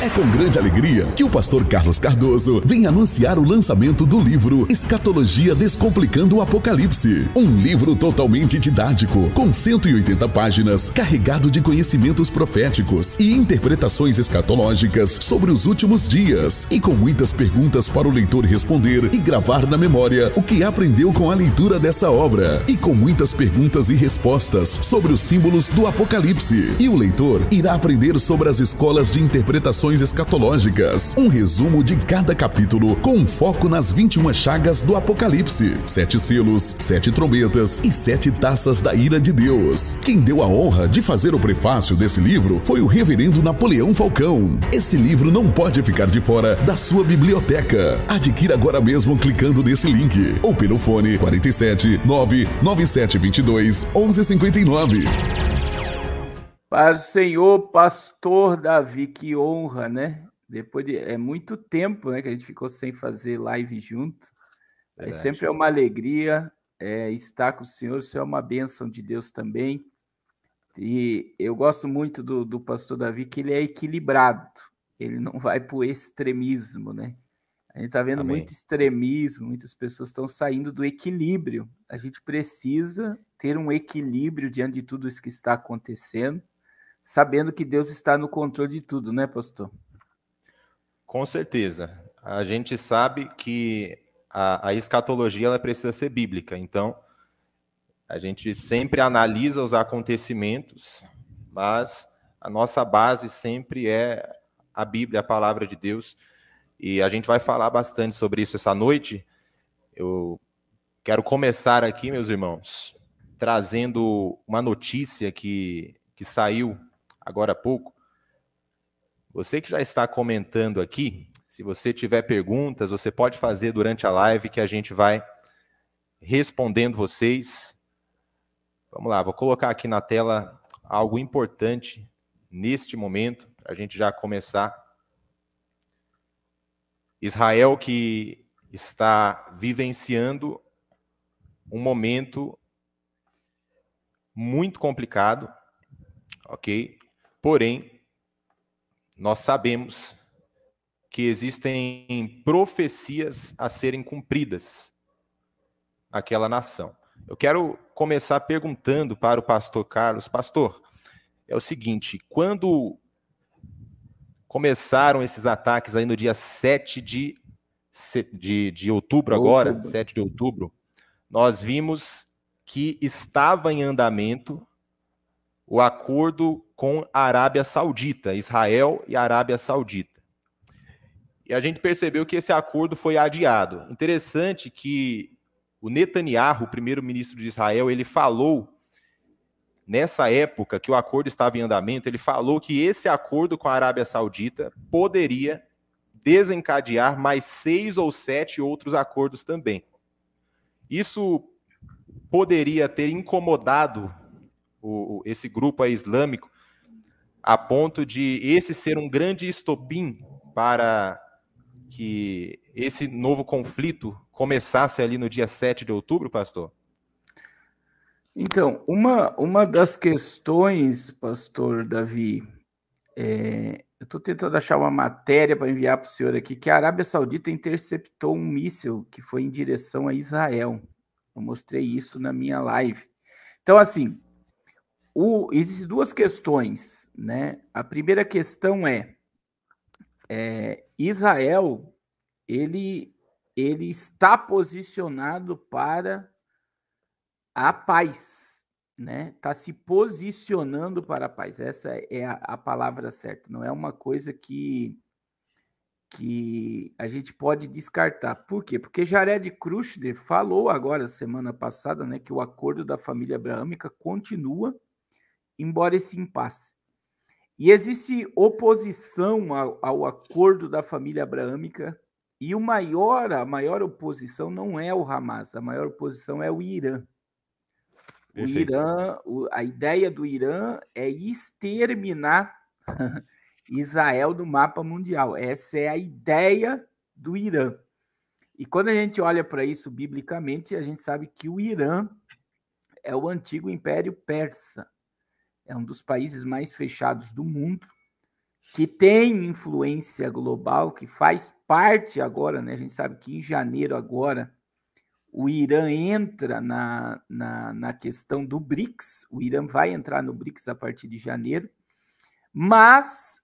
É com grande alegria que o pastor Carlos Cardoso vem anunciar o lançamento do livro Escatologia Descomplicando o Apocalipse. Um livro totalmente didático, com 180 páginas, carregado de conhecimentos proféticos e interpretações escatológicas sobre os últimos dias, e com muitas perguntas para o leitor responder e gravar na memória o que aprendeu com a leitura dessa obra, e com muitas perguntas e respostas sobre os símbolos do Apocalipse. E o leitor irá aprender sobre as escolas de interpretações escatológicas, um resumo de cada capítulo com um foco nas 21 chagas do Apocalipse, 7 selos, 7 trombetas e 7 taças da ira de Deus. Quem deu a honra de fazer o prefácio desse livro foi o reverendo Napoleão Falcão. Esse livro não pode ficar de fora da sua biblioteca. Adquira agora mesmo clicando nesse link ou pelo fone 47 99722 1159. Paz do Senhor, pastor Davi, que honra, né? Depois de muito tempo, né, que a gente ficou sem fazer live junto. Mas sempre é uma alegria estar com o Senhor é uma bênção de Deus também. E eu gosto muito do pastor Davi, que ele é equilibrado, ele não vai para o extremismo, né? A gente está vendo Amém. muito extremismo, muitas pessoas estão saindo do equilíbrio. A gente precisa ter um equilíbrio diante de tudo isso que está acontecendo, sabendo que Deus está no controle de tudo, né, pastor? Com certeza. A gente sabe que a escatologia ela precisa ser bíblica, então a gente sempre analisa os acontecimentos, mas a nossa base sempre é a Bíblia, a palavra de Deus, e a gente vai falar bastante sobre isso essa noite. Eu quero começar aqui, meus irmãos, trazendo uma notícia que saiu agora há pouco. Você que já está comentando aqui, se você tiver perguntas, você pode fazer durante a live que a gente vai respondendo vocês. Vamos lá, vou colocar aqui na tela algo importante neste momento, para a gente já começar. Israel que está vivenciando um momento muito complicado, ok? Porém, nós sabemos que existem profecias a serem cumpridas naquela nação. Eu quero começar perguntando para o pastor Carlos. Pastor, é o seguinte, quando começaram esses ataques aí no dia 7 de outubro agora, 7 de outubro, nós vimos que estava em andamento o acordo com a Arábia Saudita, Israel e a Arábia Saudita. E a gente percebeu que esse acordo foi adiado. Interessante que o Netanyahu, o primeiro-ministro de Israel, ele falou, nessa época que o acordo estava em andamento, ele falou que esse acordo com a Arábia Saudita poderia desencadear mais 6 ou 7 outros acordos também. Isso poderia ter incomodado esse grupo aí islâmico a ponto de esse ser um grande estopim para que esse novo conflito começasse ali no dia 7 de outubro, pastor? Então, uma das questões, pastor Davi, eu estou tentando achar uma matéria para enviar para o senhor aqui, que a Arábia Saudita interceptou um míssil que foi em direção a Israel. Eu mostrei isso na minha live. Então, assim, existem duas questões, né? A primeira questão é Israel, ele está posicionado para a paz, né? Está se posicionando para a paz. Essa é a palavra certa. Não é uma coisa que a gente pode descartar. Por quê? Porque Jared Kushner falou agora, semana passada, né, que o acordo da família abraâmica continua, embora esse impasse. E existe oposição ao acordo da família abraâmica, e a maior oposição não é o Hamas, a maior oposição é o Irã. Perfeito. O Irã, a ideia do Irã é exterminar Israel do mapa mundial. Essa é a ideia do Irã. E quando a gente olha para isso biblicamente, a gente sabe que o Irã é o antigo Império Persa. É um dos países mais fechados do mundo. que tem influência global, que faz parte agora, né? A gente sabe que em janeiro agora o Irã entra na questão do BRICS, o Irã vai entrar no BRICS a partir de janeiro, mas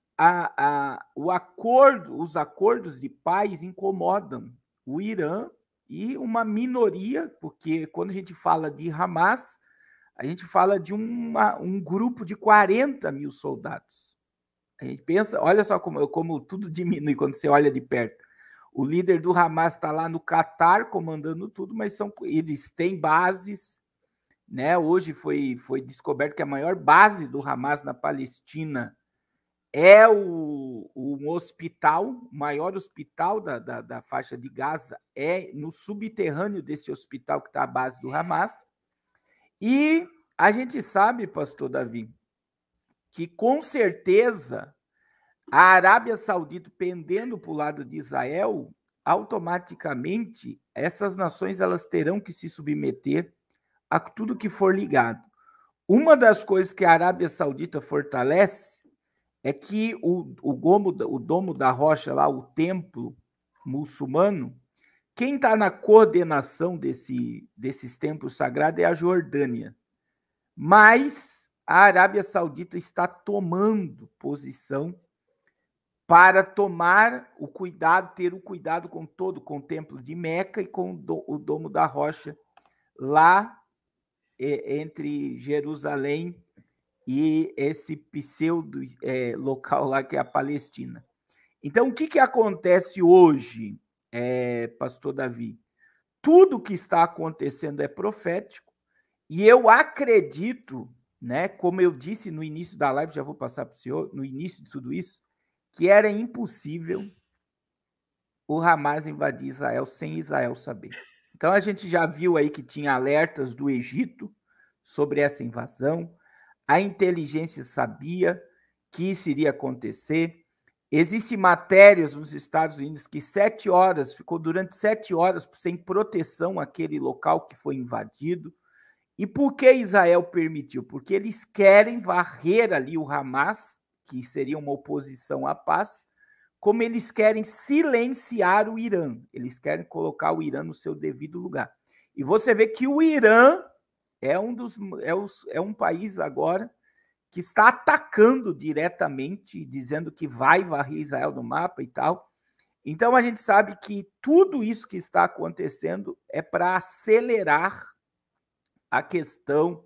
os acordos de paz incomodam o Irã e uma minoria, porque quando a gente fala de Hamas, a gente fala de um grupo de 40 mil soldados. A gente pensa, olha só como tudo diminui quando você olha de perto. O líder do Hamas está lá no Catar comandando tudo, mas eles têm bases, né? Hoje foi descoberto que a maior base do Hamas na Palestina é um hospital, o maior hospital da faixa de Gaza é no subterrâneo desse hospital que está a base do Hamas. E a gente sabe, pastor Davi, que com certeza a Arábia Saudita pendendo para o lado de Israel, automaticamente essas nações elas terão que se submeter a tudo que for ligado. Uma das coisas que a Arábia Saudita fortalece é que o domo da rocha lá, o templo muçulmano, quem está na coordenação desses templos sagrados é a Jordânia. Mas a Arábia Saudita está tomando posição para tomar o cuidado, ter o cuidado com o templo de Meca e com o domo da rocha lá entre Jerusalém e esse pseudo local lá que é a Palestina. Então, o que acontece hoje, pastor Davi? Tudo que está acontecendo é profético e eu acredito, né, como eu disse no início da live, já vou passar para o senhor, no início de tudo isso, que era impossível o Hamas invadir Israel sem Israel saber. Então, a gente já viu aí que tinha alertas do Egito sobre essa invasão, a inteligência sabia que isso iria acontecer. Existem matérias nos Estados Unidos que ficou durante 7 horas sem proteção aquele local que foi invadido. E por que Israel permitiu? Porque eles querem varrer ali o Hamas, que seria uma oposição à paz, como eles querem silenciar o Irã. Eles querem colocar o Irã no seu devido lugar. E você vê que o Irã é um país agora que está atacando diretamente, dizendo que vai varrer Israel do mapa e tal. Então, a gente sabe que tudo isso que está acontecendo é para acelerar a questão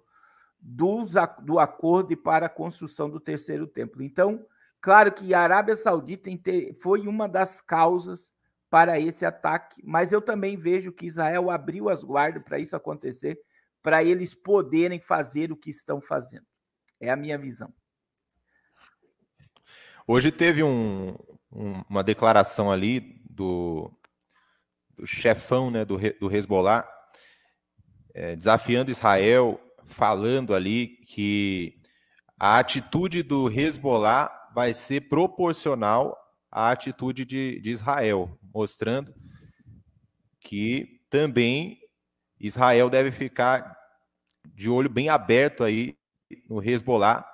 do acordo e para a construção do terceiro templo. Então, claro que a Arábia Saudita foi uma das causas para esse ataque, mas eu também vejo que Israel abriu as guardas para isso acontecer, para eles poderem fazer o que estão fazendo. É a minha visão. Hoje teve uma declaração ali do chefão, né, do Hezbollah, desafiando Israel, falando ali que a atitude do Hezbollah vai ser proporcional à atitude de Israel, mostrando que também Israel deve ficar de olho bem aberto aí no Hezbollah.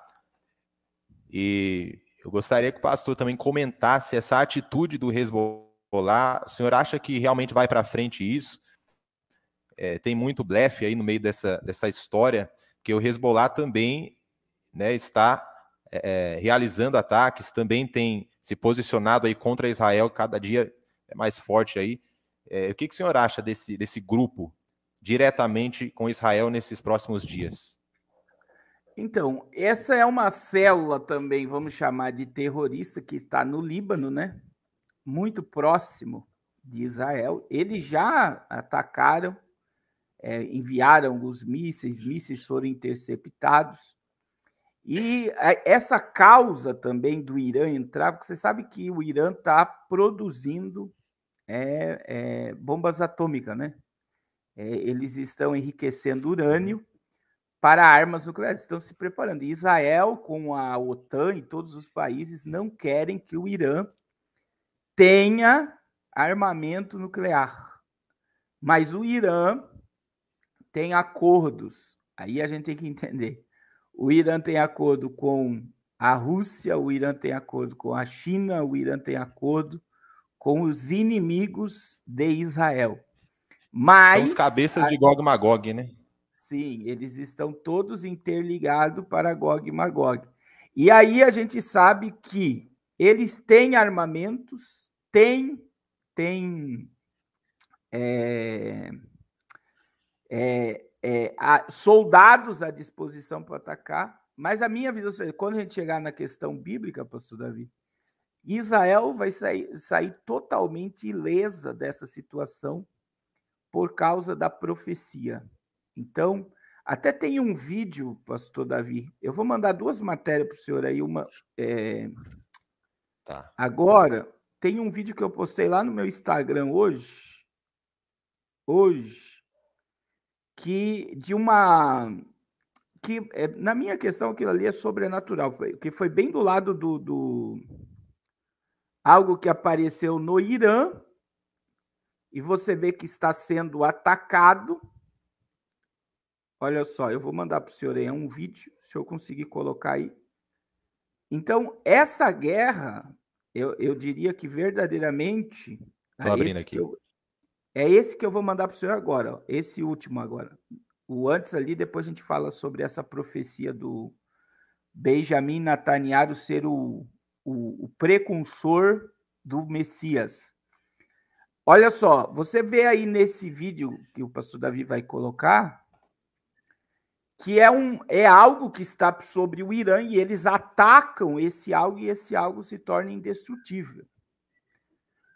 E eu gostaria que o pastor também comentasse essa atitude do Hezbollah. O senhor acha que realmente vai para frente isso? Tem muito blefe aí no meio dessa história, que o Hezbollah também, né, está realizando ataques, também tem se posicionado aí contra Israel, cada dia é mais forte aí. O que o senhor acha desse grupo diretamente com Israel nesses próximos dias? Então, essa é uma célula também, vamos chamar de terrorista, que está no Líbano, né? Muito próximo de Israel. Eles já atacaram, enviaram os mísseis foram interceptados. E essa causa também do Irã entrar, porque você sabe que o Irã está produzindo bombas atômicas, né? Eles estão enriquecendo urânio para armas nucleares, estão se preparando. E Israel, com a OTAN e todos os países, não querem que o Irã tenha armamento nuclear. Mas o Irã tem acordos, aí a gente tem que entender. O Irã tem acordo com a Rússia, o Irã tem acordo com a China, o Irã tem acordo com os inimigos de Israel. Mas são os cabeças de Gog e Magog, né? Sim, eles estão todos interligados para Gog e Magog. E aí a gente sabe que eles têm armamentos, têm soldados à disposição para atacar, mas a minha visão, quando a gente chegar na questão bíblica, pastor Davi, Israel vai sair totalmente ilesa dessa situação por causa da profecia. Então, até tem um vídeo, pastor Davi, eu vou mandar 2 matérias para o senhor aí, uma... Tá. Agora, tem um vídeo que eu postei lá no meu Instagram hoje, que de uma... que na minha questão, aquilo ali é sobrenatural, que foi bem do lado do algo que apareceu no Irã, e você vê que está sendo atacado. Olha só, eu vou mandar para o senhor aí um vídeo, se eu conseguir colocar aí. Então, essa guerra, eu diria que verdadeiramente... Estou abrindo aqui. É esse que eu vou mandar para o senhor agora, ó, esse último agora. O antes ali, depois a gente fala sobre essa profecia do Benjamin Netanyahu ser o precursor do Messias. Olha só, você vê aí nesse vídeo que o pastor Davi vai colocar, que é algo que está sobre o Irã e eles atacam esse algo e esse algo se torna indestrutível.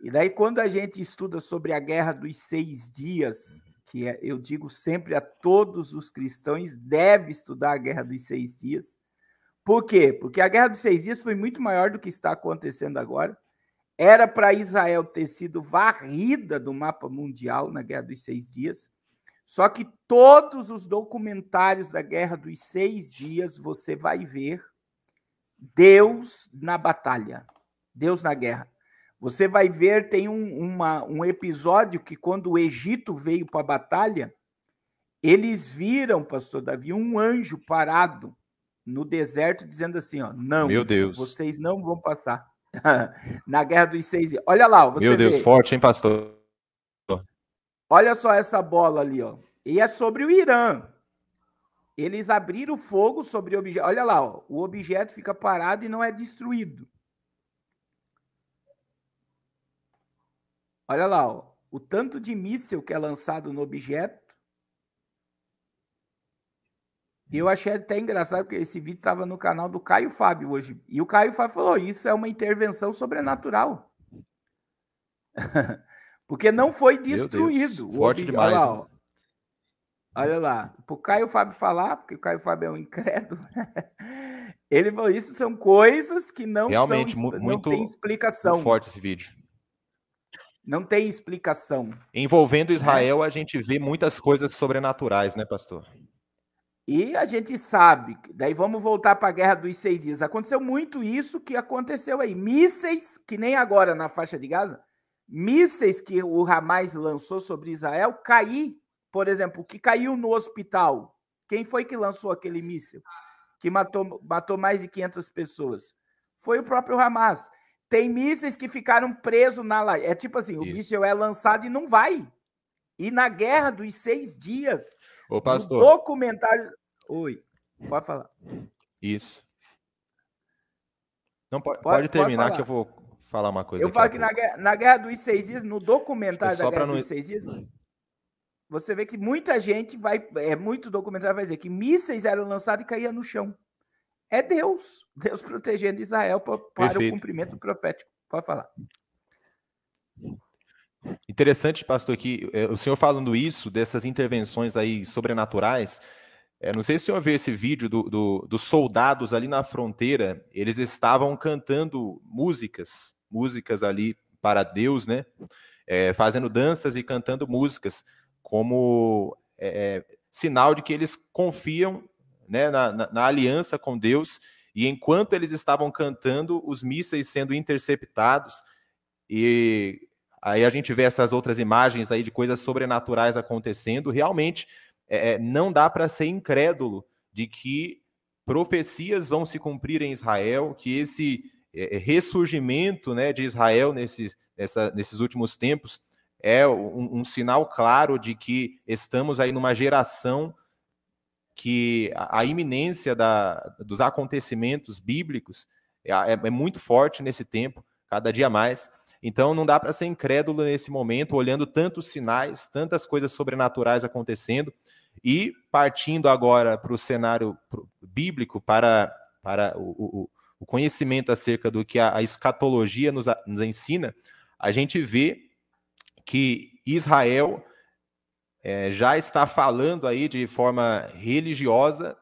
E daí quando a gente estuda sobre a Guerra dos 6 Dias, que eu digo sempre a todos os cristãos, deve estudar a Guerra dos 6 Dias. Por quê? Porque a Guerra dos 6 Dias foi muito maior do que está acontecendo agora. Era para Israel ter sido varrida do mapa mundial na Guerra dos 6 Dias. Só que todos os documentários da Guerra dos 6 Dias você vai ver Deus na batalha, Deus na guerra. Você vai ver, tem um episódio que quando o Egito veio para a batalha, eles viram, pastor Davi, um anjo parado no deserto dizendo assim, ó, não, meu Deus, vocês não vão passar. Na Guerra dos 6 Dias. Olha lá, você meu Deus, vê. Forte, hein, pastor? Olha só essa bola ali, ó. E é sobre o Irã. Eles abriram fogo sobre o objeto. Olha lá, ó, o objeto fica parado e não é destruído. Olha lá, ó, o tanto de míssil que é lançado no objeto. Eu achei até engraçado, porque esse vídeo estava no canal do Caio Fábio hoje. E o Caio Fábio falou, isso é uma intervenção sobrenatural. Porque não foi destruído. Forte demais. Olha lá, ó. Olha lá. Para o Caio Fábio falar, porque o Caio Fábio é um incrédulo, ele falou, isso são coisas que não realmente não tem explicação. Muito forte esse vídeo. Não tem explicação. Envolvendo Israel, a gente vê muitas coisas sobrenaturais, né, pastor? E a gente sabe, daí vamos voltar para a Guerra dos 6 Dias. Aconteceu muito isso que aconteceu aí. Mísseis, que nem agora na faixa de Gaza, mísseis que o Hamas lançou sobre Israel, por exemplo, que caiu no hospital. Quem foi que lançou aquele míssil? Que matou mais de 500 pessoas. Foi o próprio Hamas. Tem mísseis que ficaram presos na laje. É tipo assim, o míssil é lançado e não vai. E na Guerra dos 6 Dias, ô, pastor, no documentário... Oi, pode falar. Isso. Não, pode terminar que eu vou falar uma coisa. Eu falo que na Guerra dos 6 Dias, no documentário da Guerra dos 6 Dias, você vê que muita gente muito documentário vai dizer que mísseis eram lançados e caíam no chão. É Deus protegendo Israel para o cumprimento profético. Pode falar. Interessante, pastor, que o senhor falando isso, dessas intervenções aí sobrenaturais, não sei se o senhor viu esse vídeo dos soldados ali na fronteira, eles estavam cantando músicas ali para Deus, né? Fazendo danças e cantando músicas, como sinal de que eles confiam, né, na aliança com Deus, e enquanto eles estavam cantando, os mísseis sendo interceptados, e aí a gente vê essas outras imagens aí de coisas sobrenaturais acontecendo. Realmente não dá para ser incrédulo de que profecias vão se cumprir em Israel, que esse ressurgimento, né, de Israel nesses últimos tempos é um sinal claro de que estamos aí numa geração que a iminência dos acontecimentos bíblicos é muito forte nesse tempo, cada dia mais. Então não dá para ser incrédulo nesse momento, olhando tantos sinais, tantas coisas sobrenaturais acontecendo, e partindo agora para o cenário bíblico, para o conhecimento acerca do que a escatologia nos ensina, a gente vê que Israel já está falando aí de forma religiosa,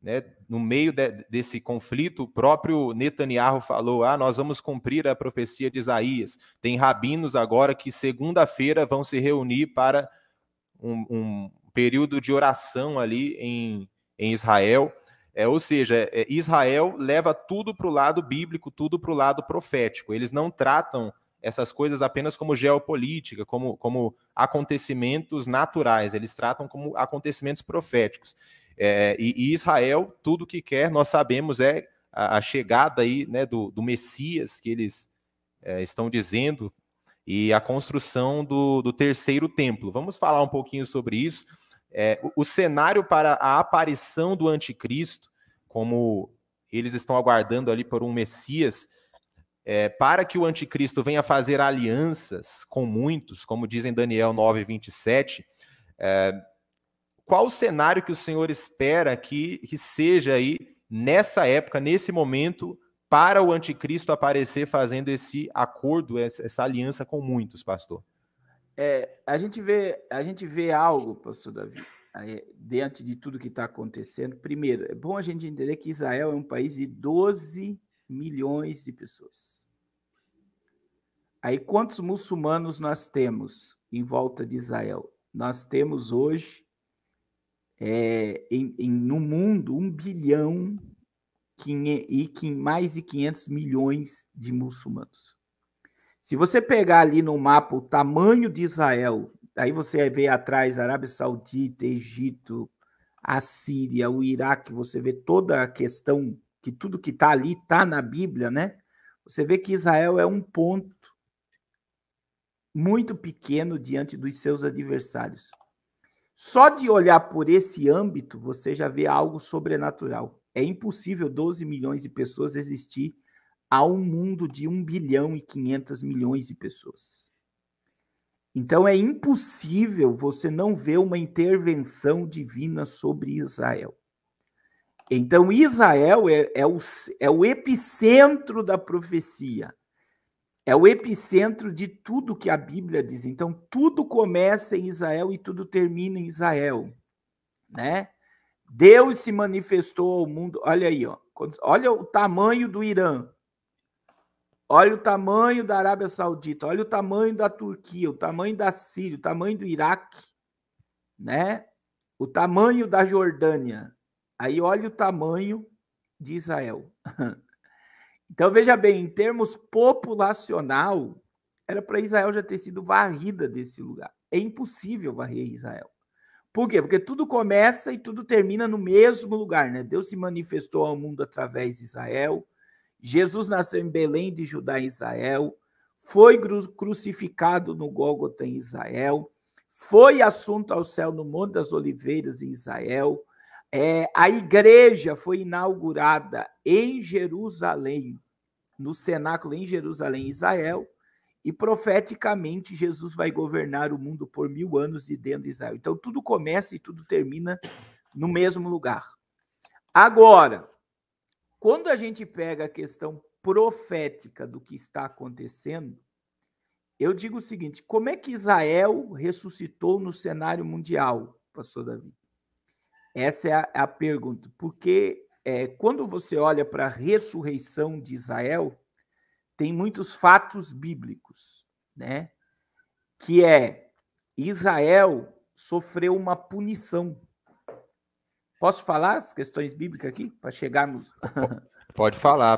né, no meio desse conflito. O próprio Netanyahu falou, nós vamos cumprir a profecia de Isaías. Tem rabinos agora que segunda-feira vão se reunir para um período de oração ali em Israel. Ou seja, Israel leva tudo para o lado bíblico, tudo para o lado profético. Eles não tratam essas coisas apenas como geopolítica, como acontecimentos naturais. Eles tratam como acontecimentos proféticos. E Israel, tudo que quer, nós sabemos, é a chegada aí, né, do Messias, que eles estão dizendo, e a construção do terceiro templo. Vamos falar um pouquinho sobre isso. O cenário para a aparição do anticristo, como eles estão aguardando ali por um Messias, para que o anticristo venha fazer alianças com muitos, como diz em Daniel 9:27, qual o cenário que o Senhor espera que seja aí nessa época, nesse momento, para o anticristo aparecer fazendo esse acordo, essa aliança com muitos, pastor? A gente vê algo, pastor Davi, diante de tudo que está acontecendo. Primeiro, é bom a gente entender que Israel é um país de 12 milhões de pessoas. Aí, quantos muçulmanos nós temos em volta de Israel? Nós temos hoje, no mundo, 1 bilhão e mais de 500 milhões de muçulmanos. Se você pegar ali no mapa o tamanho de Israel, aí você vê atrás Arábia Saudita, Egito, a Síria, o Iraque, você vê toda a questão, que tudo que está ali está na Bíblia, né? Você vê que Israel é um ponto muito pequeno diante dos seus adversários. Só de olhar por esse âmbito, você já vê algo sobrenatural. É impossível 12 milhões de pessoas existir a um mundo de 1 bilhão e 500 milhões de pessoas. Então, é impossível você não ver uma intervenção divina sobre Israel. Então, Israel é o epicentro da profecia. É o epicentro de tudo que a Bíblia diz. Então, tudo começa em Israel e tudo termina em Israel, né? Deus se manifestou ao mundo. Olha aí, ó. Olha o tamanho do Irã. Olha o tamanho da Arábia Saudita. Olha o tamanho da Turquia, o tamanho da Síria, o tamanho do Iraque, né? O tamanho da Jordânia. Aí olha o tamanho de Israel. Então, veja bem, em termos populacional, era para Israel já ter sido varrida desse lugar. É impossível varrer Israel. Por quê? Porque tudo começa e tudo termina no mesmo lugar, né? Deus se manifestou ao mundo através de Israel. Jesus nasceu em Belém de Judá, em Israel. Foi crucificado no Gólgota, em Israel. Foi assunto ao céu no Monte das Oliveiras, em Israel. A igreja foi inaugurada em Jerusalém, no cenáculo em Jerusalém, Israel, e profeticamente Jesus vai governar o mundo por 1000 anos de dentro de Israel. Então tudo começa e tudo termina no mesmo lugar. Agora, quando a gente pega a questão profética do que está acontecendo, eu digo o seguinte: como é que Israel ressuscitou no cenário mundial, pastor Davi? Essa é a pergunta, porque quando você olha para a ressurreição de Israel, tem muitos fatos bíblicos, né? Que Israel sofreu uma punição. Posso falar as questões bíblicas aqui, para chegarmos... Pode falar,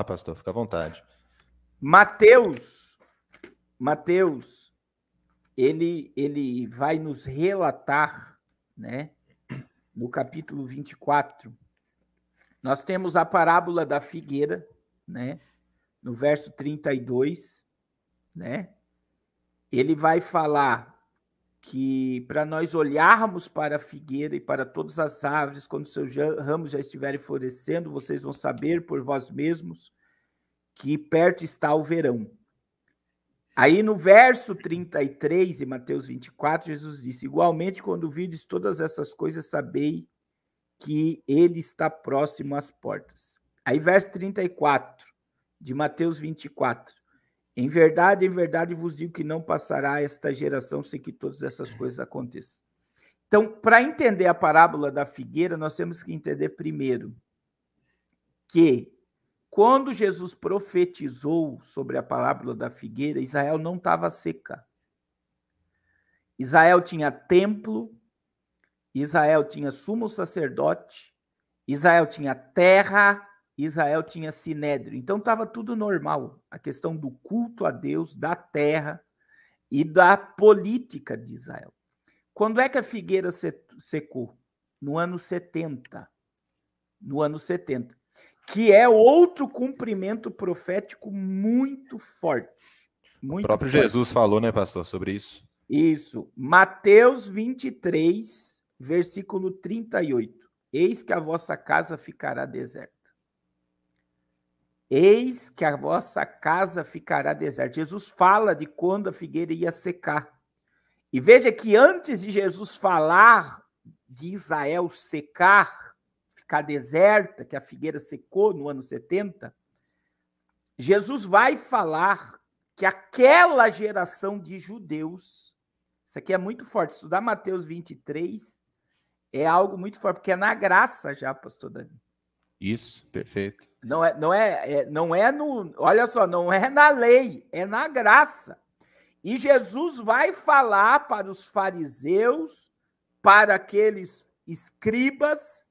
pastor, fica à vontade. Mateus, ele vai nos relatar, né? No capítulo 24, Nós temos a parábola da figueira, né? No verso 32, né? Ele vai falar que para nós olharmos para a figueira e para todas as árvores, quando seus ramos já estiverem florescendo, vocês vão saber por vós mesmos que perto está o verão. Aí no verso 33, em Mateus 24, Jesus disse: igualmente, quando vides todas essas coisas, sabei que ele está próximo às portas. Aí verso 34, de Mateus 24. Em verdade vos digo que não passará esta geração sem que todas essas coisas aconteçam. Então, para entender a parábola da figueira, nós temos que entender primeiro que quando Jesus profetizou sobre a parábola da figueira, Israel não estava seca. Israel tinha templo, Israel tinha sumo sacerdote, Israel tinha terra, Israel tinha sinédrio. Então estava tudo normal. A questão do culto a Deus, da terra e da política de Israel. Quando é que a figueira secou? No ano 70. No ano 70. Que é outro cumprimento profético muito forte. Muito o próprio forte. Jesus falou, né, pastor, sobre isso. Isso. Mateus 23, versículo 38. Eis que a vossa casa ficará deserta. Eis que a vossa casa ficará deserta. Jesus fala de quando a figueira ia secar. E veja que antes de Jesus falar de Israel secar, ficar deserta, que a figueira secou no ano 70, Jesus vai falar que aquela geração de judeus, isso aqui é muito forte, estudar Mateus 23 é algo muito forte, porque é na graça já, pastor Davi. Isso, perfeito. Olha só, não é na lei, é na graça. E Jesus vai falar para os fariseus, para aqueles escribas,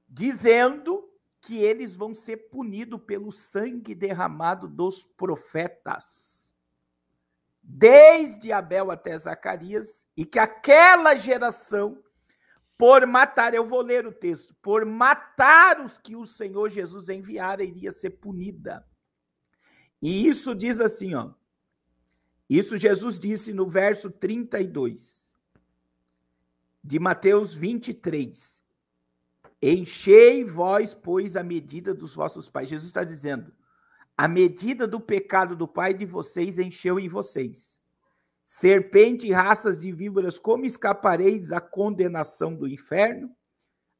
dizendo que eles vão ser punidos pelo sangue derramado dos profetas, desde Abel até Zacarias, e que aquela geração, por matar, eu vou ler o texto, por matar os que o Senhor Jesus enviara, iria ser punida. E isso diz assim, ó, isso Jesus disse no verso 32, de Mateus 23, enchei vós, pois, a medida dos vossos pais. Jesus está dizendo, a medida do pecado do pai de vocês encheu em vocês. Serpente, raças e víboras, como escapareis à condenação do inferno?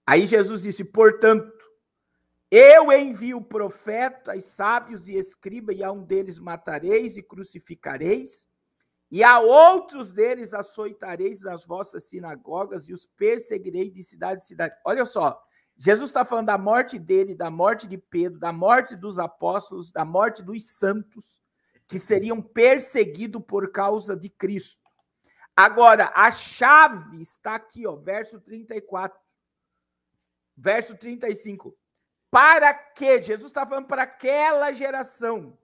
Aí Jesus disse, portanto, eu envio profetas, sábios e escribas, e a um deles matareis e crucificareis, e a outros deles açoitareis nas vossas sinagogas e os perseguireis de cidade em cidade. Olha só, Jesus está falando da morte dele, da morte de Pedro, da morte dos apóstolos, da morte dos santos, que seriam perseguidos por causa de Cristo. Agora, a chave está aqui, ó, verso 34. Verso 35. Para que, Jesus está falando para aquela geração,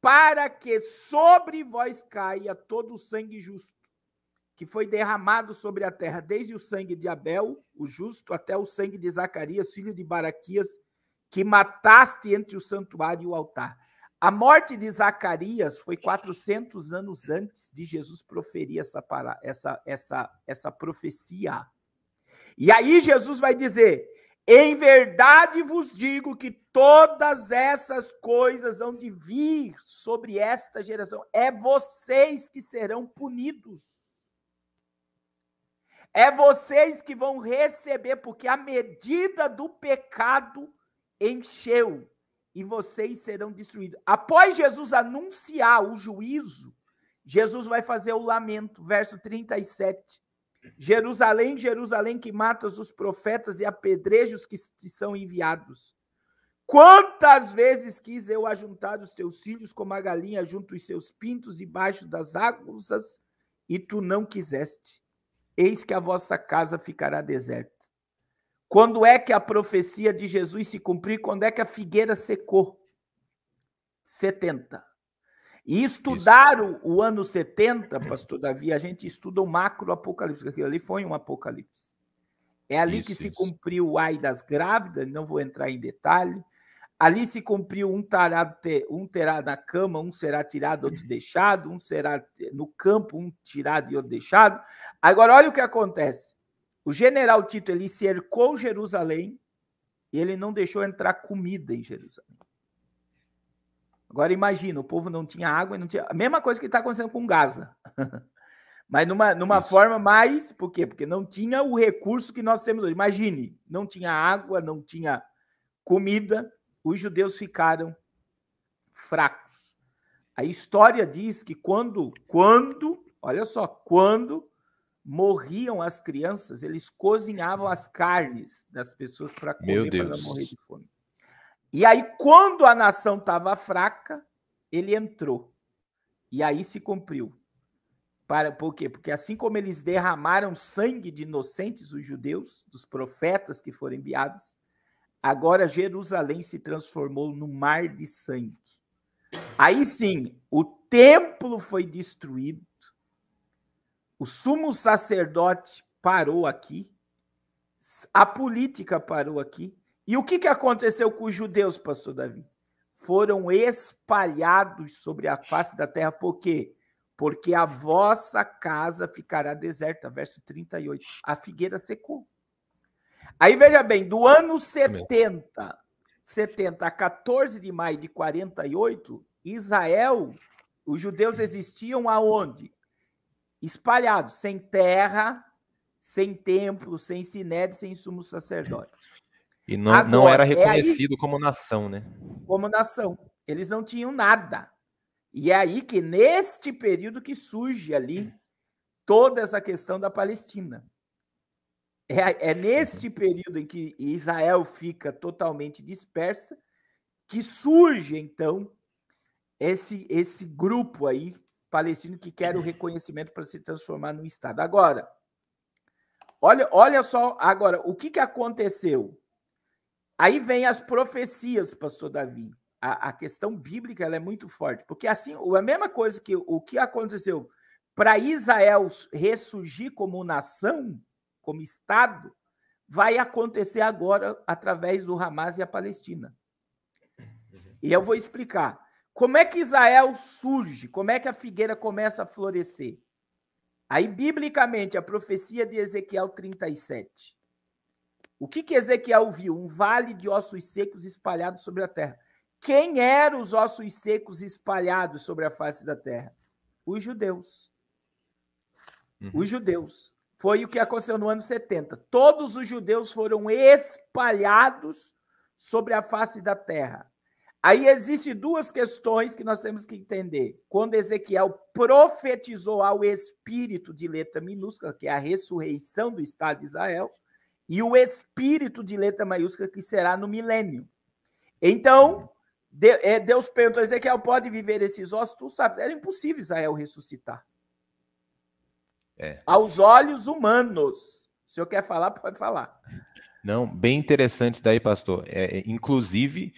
para que sobre vós caia todo o sangue justo, que foi derramado sobre a terra, desde o sangue de Abel, o justo, até o sangue de Zacarias, filho de Baraquias, que mataste entre o santuário e o altar. A morte de Zacarias foi 400 anos antes de Jesus proferir essa profecia. E aí Jesus vai dizer, em verdade vos digo que todas essas coisas hão de vir sobre esta geração. É vocês que serão punidos. É vocês que vão receber, porque a medida do pecado encheu. E vocês serão destruídos. Após Jesus anunciar o juízo, Jesus vai fazer o lamento, verso 37. Jerusalém, Jerusalém, que matas os profetas e apedrejas os que te são enviados. Quantas vezes quis eu ajuntar os teus filhos como a galinha junto os seus pintos debaixo das águas, e tu não quiseste. Eis que a vossa casa ficará deserta. Quando é que a profecia de Jesus se cumpriu? Quando é que a figueira secou? 70. E estudar o ano 70, pastor Davi, a gente estuda o macro apocalipse, aquilo ali foi um apocalipse. É ali que se cumpriu o ai das grávidas, não vou entrar em detalhe. Ali se cumpriu um terá na cama, um será tirado, outro deixado, um será no campo, um tirado e outro deixado. Agora, olha o que acontece. O general Tito, ele cercou Jerusalém e ele não deixou entrar comida em Jerusalém. Agora, imagina, o povo não tinha água, não tinha... A mesma coisa que está acontecendo com Gaza. Mas numa forma mais... Por quê? Porque não tinha o recurso que nós temos hoje. Imagine, não tinha água, não tinha comida, os judeus ficaram fracos. A história diz que quando morriam as crianças, eles cozinhavam as carnes das pessoas para comer, para não morrer de fome. E aí, quando a nação estava fraca, ele entrou. E aí se cumpriu. Por quê? Porque assim como eles derramaram sangue de inocentes, os judeus, dos profetas que foram enviados, agora Jerusalém se transformou num mar de sangue. Aí sim, o templo foi destruído, o sumo sacerdote parou aqui, a política parou aqui. E o que aconteceu com os judeus, pastor Davi? Foram espalhados sobre a face da terra. Por quê? Porque a vossa casa ficará deserta. Verso 38. A figueira secou. Aí, veja bem, do ano 70 a 14 de maio de 48, Israel, os judeus existiam aonde? Espalhados, sem terra, sem templo, sem sinédrio, sem sumo sacerdote. E não era reconhecido como nação, né? Como nação. Eles não tinham nada. E é aí que, neste período, que surge ali toda essa questão da Palestina. É neste período em que Israel fica totalmente dispersa que surge, então, esse grupo aí palestino que quer o reconhecimento para se transformar num Estado. Agora, olha só, agora, o que aconteceu? Aí vem as profecias, pastor Davi. A questão bíblica ela é muito forte, porque assim, a mesma coisa que o que aconteceu para Israel ressurgir como nação, como Estado, vai acontecer agora através do Hamas e a Palestina. E eu vou explicar. Como é que Israel surge? Como é que a figueira começa a florescer? Aí, biblicamente, a profecia de Ezequiel 37. O que Ezequiel viu? Um vale de ossos secos espalhados sobre a terra. Quem eram os ossos secos espalhados sobre a face da terra? Os judeus. Os judeus. Foi o que aconteceu no ano 70. Todos os judeus foram espalhados sobre a face da terra. Aí existem duas questões que nós temos que entender. Quando Ezequiel profetizou ao espírito de letra minúscula, que é a ressurreição do Estado de Israel, e o espírito de letra maiúscula, que será no milênio. Então, Deus perguntou a Ezequiel, pode viver esses ossos? Tu sabe, era impossível Israel ressuscitar. Aos olhos humanos. Se o senhor quer falar, pode falar. Não, bem interessante isso daí, pastor. Inclusive,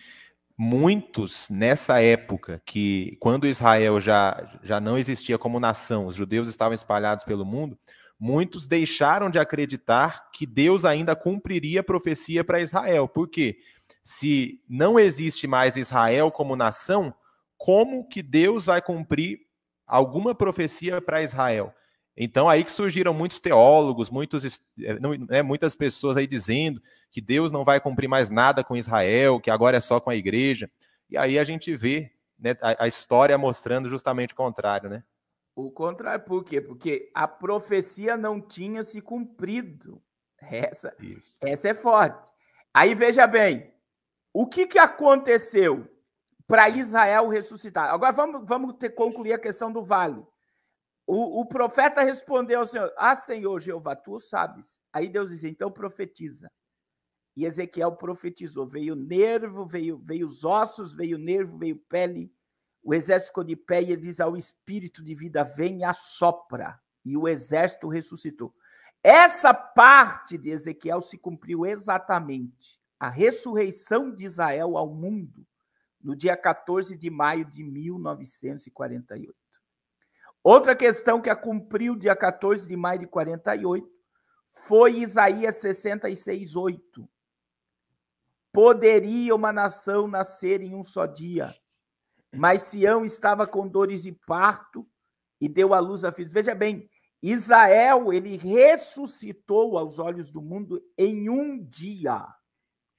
muitos, nessa época, que quando Israel já não existia como nação, os judeus estavam espalhados pelo mundo, muitos deixaram de acreditar que Deus ainda cumpriria a profecia para Israel. Por quê? Se não existe mais Israel como nação, como que Deus vai cumprir alguma profecia para Israel? Então, aí que surgiram muitos teólogos, muitas pessoas aí dizendo que Deus não vai cumprir mais nada com Israel, que agora é só com a igreja. E aí a gente vê, né, a história mostrando justamente o contrário, né? O contrário, por quê? Porque a profecia não tinha se cumprido. Essa é forte. Aí, veja bem, o que aconteceu para Israel ressuscitar? Agora, vamos concluir a questão do vale. O profeta respondeu ao Senhor, Senhor Jeová, tu sabes. Aí Deus disse, então profetiza. E Ezequiel profetizou. Veio nervo, veio os ossos, veio nervo, veio pele. O exército ficou de pé e ele diz ao espírito de vida, vem e assopra. E o exército ressuscitou. Essa parte de Ezequiel se cumpriu exatamente. A ressurreição de Israel ao mundo no dia 14 de maio de 1948. Outra questão que a cumpriu dia 14 de maio de 48 foi Isaías 66:8. Poderia uma nação nascer em um só dia, mas Sião estava com dores de parto e deu à luz a filhos. Veja bem, Israel, ele ressuscitou aos olhos do mundo em um dia,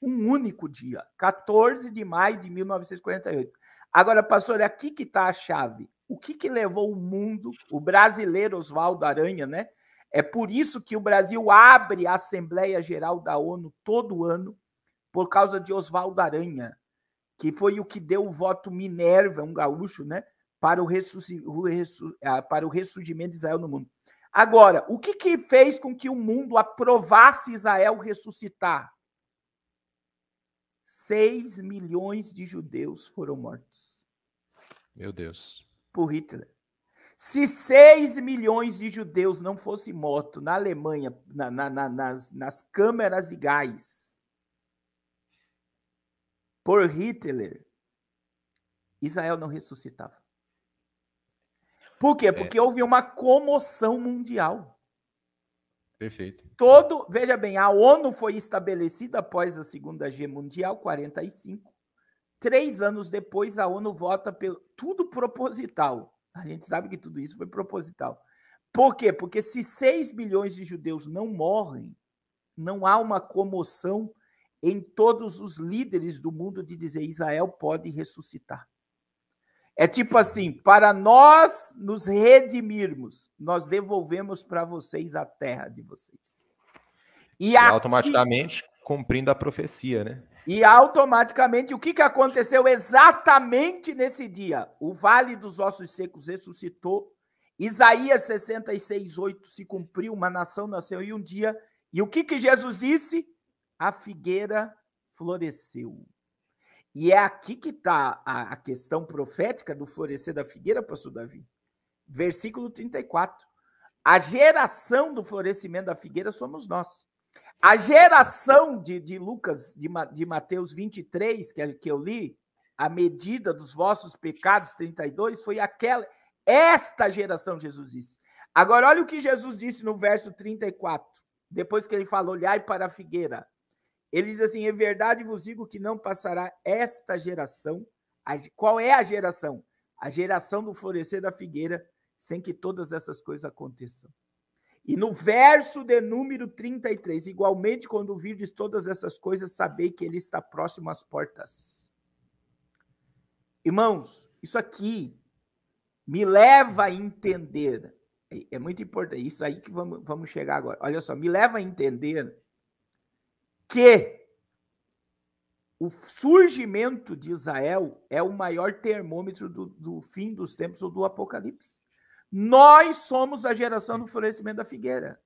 um único dia, 14 de maio de 1948. Agora, pastor, é aqui que está a chave. O que levou o mundo, o brasileiro Oswaldo Aranha, né? É por isso que o Brasil abre a Assembleia Geral da ONU todo ano, por causa de Oswaldo Aranha, que foi o que deu o voto Minerva, um gaúcho, né, para o ressurgimento de Israel no mundo. Agora, o que fez com que o mundo aprovasse Israel ressuscitar? 6 milhões de judeus foram mortos. Meu Deus. Por Hitler. Se 6 milhões de judeus não fossem mortos na Alemanha, nas câmeras de gás, por Hitler, Israel não ressuscitava. Por quê? Porque houve uma comoção mundial. Perfeito. Veja bem, a ONU foi estabelecida após a Segunda Guerra Mundial, 45. 3 anos depois, a ONU vota tudo proposital. A gente sabe que tudo isso foi proposital. Por quê? Porque se 6 milhões de judeus não morrem, não há uma comoção em todos os líderes do mundo de dizer Israel pode ressuscitar. É tipo assim, para nós nos redimirmos, nós devolvemos para vocês a terra de vocês. E automaticamente cumprindo a profecia, né? E automaticamente, o que aconteceu exatamente nesse dia? O Vale dos Ossos Secos ressuscitou, Isaías 66:8 se cumpriu, uma nação nasceu em um dia, e o que Jesus disse? A figueira floresceu. E é aqui que está a questão profética do florescer da figueira, pastor Davi. Versículo 34. A geração do florescimento da figueira somos nós. A geração de Lucas, de Mateus 23, que eu li, a medida dos vossos pecados, 32, foi esta geração, Jesus disse. Agora, olha o que Jesus disse no verso 34, depois que ele falou, olhai para a figueira. Ele diz assim, é verdade vos digo que não passará esta geração. Qual é a geração? A geração do florescer da figueira, sem que todas essas coisas aconteçam. E no verso de número 33, igualmente, quando virdes todas essas coisas, sabei que ele está próximo às portas. Irmãos, isso aqui me leva a entender, é muito importante, isso aí que vamos chegar agora. Olha só, me leva a entender que o surgimento de Israel é o maior termômetro do fim dos tempos ou do Apocalipse. Nós somos a geração do florescimento da figueira.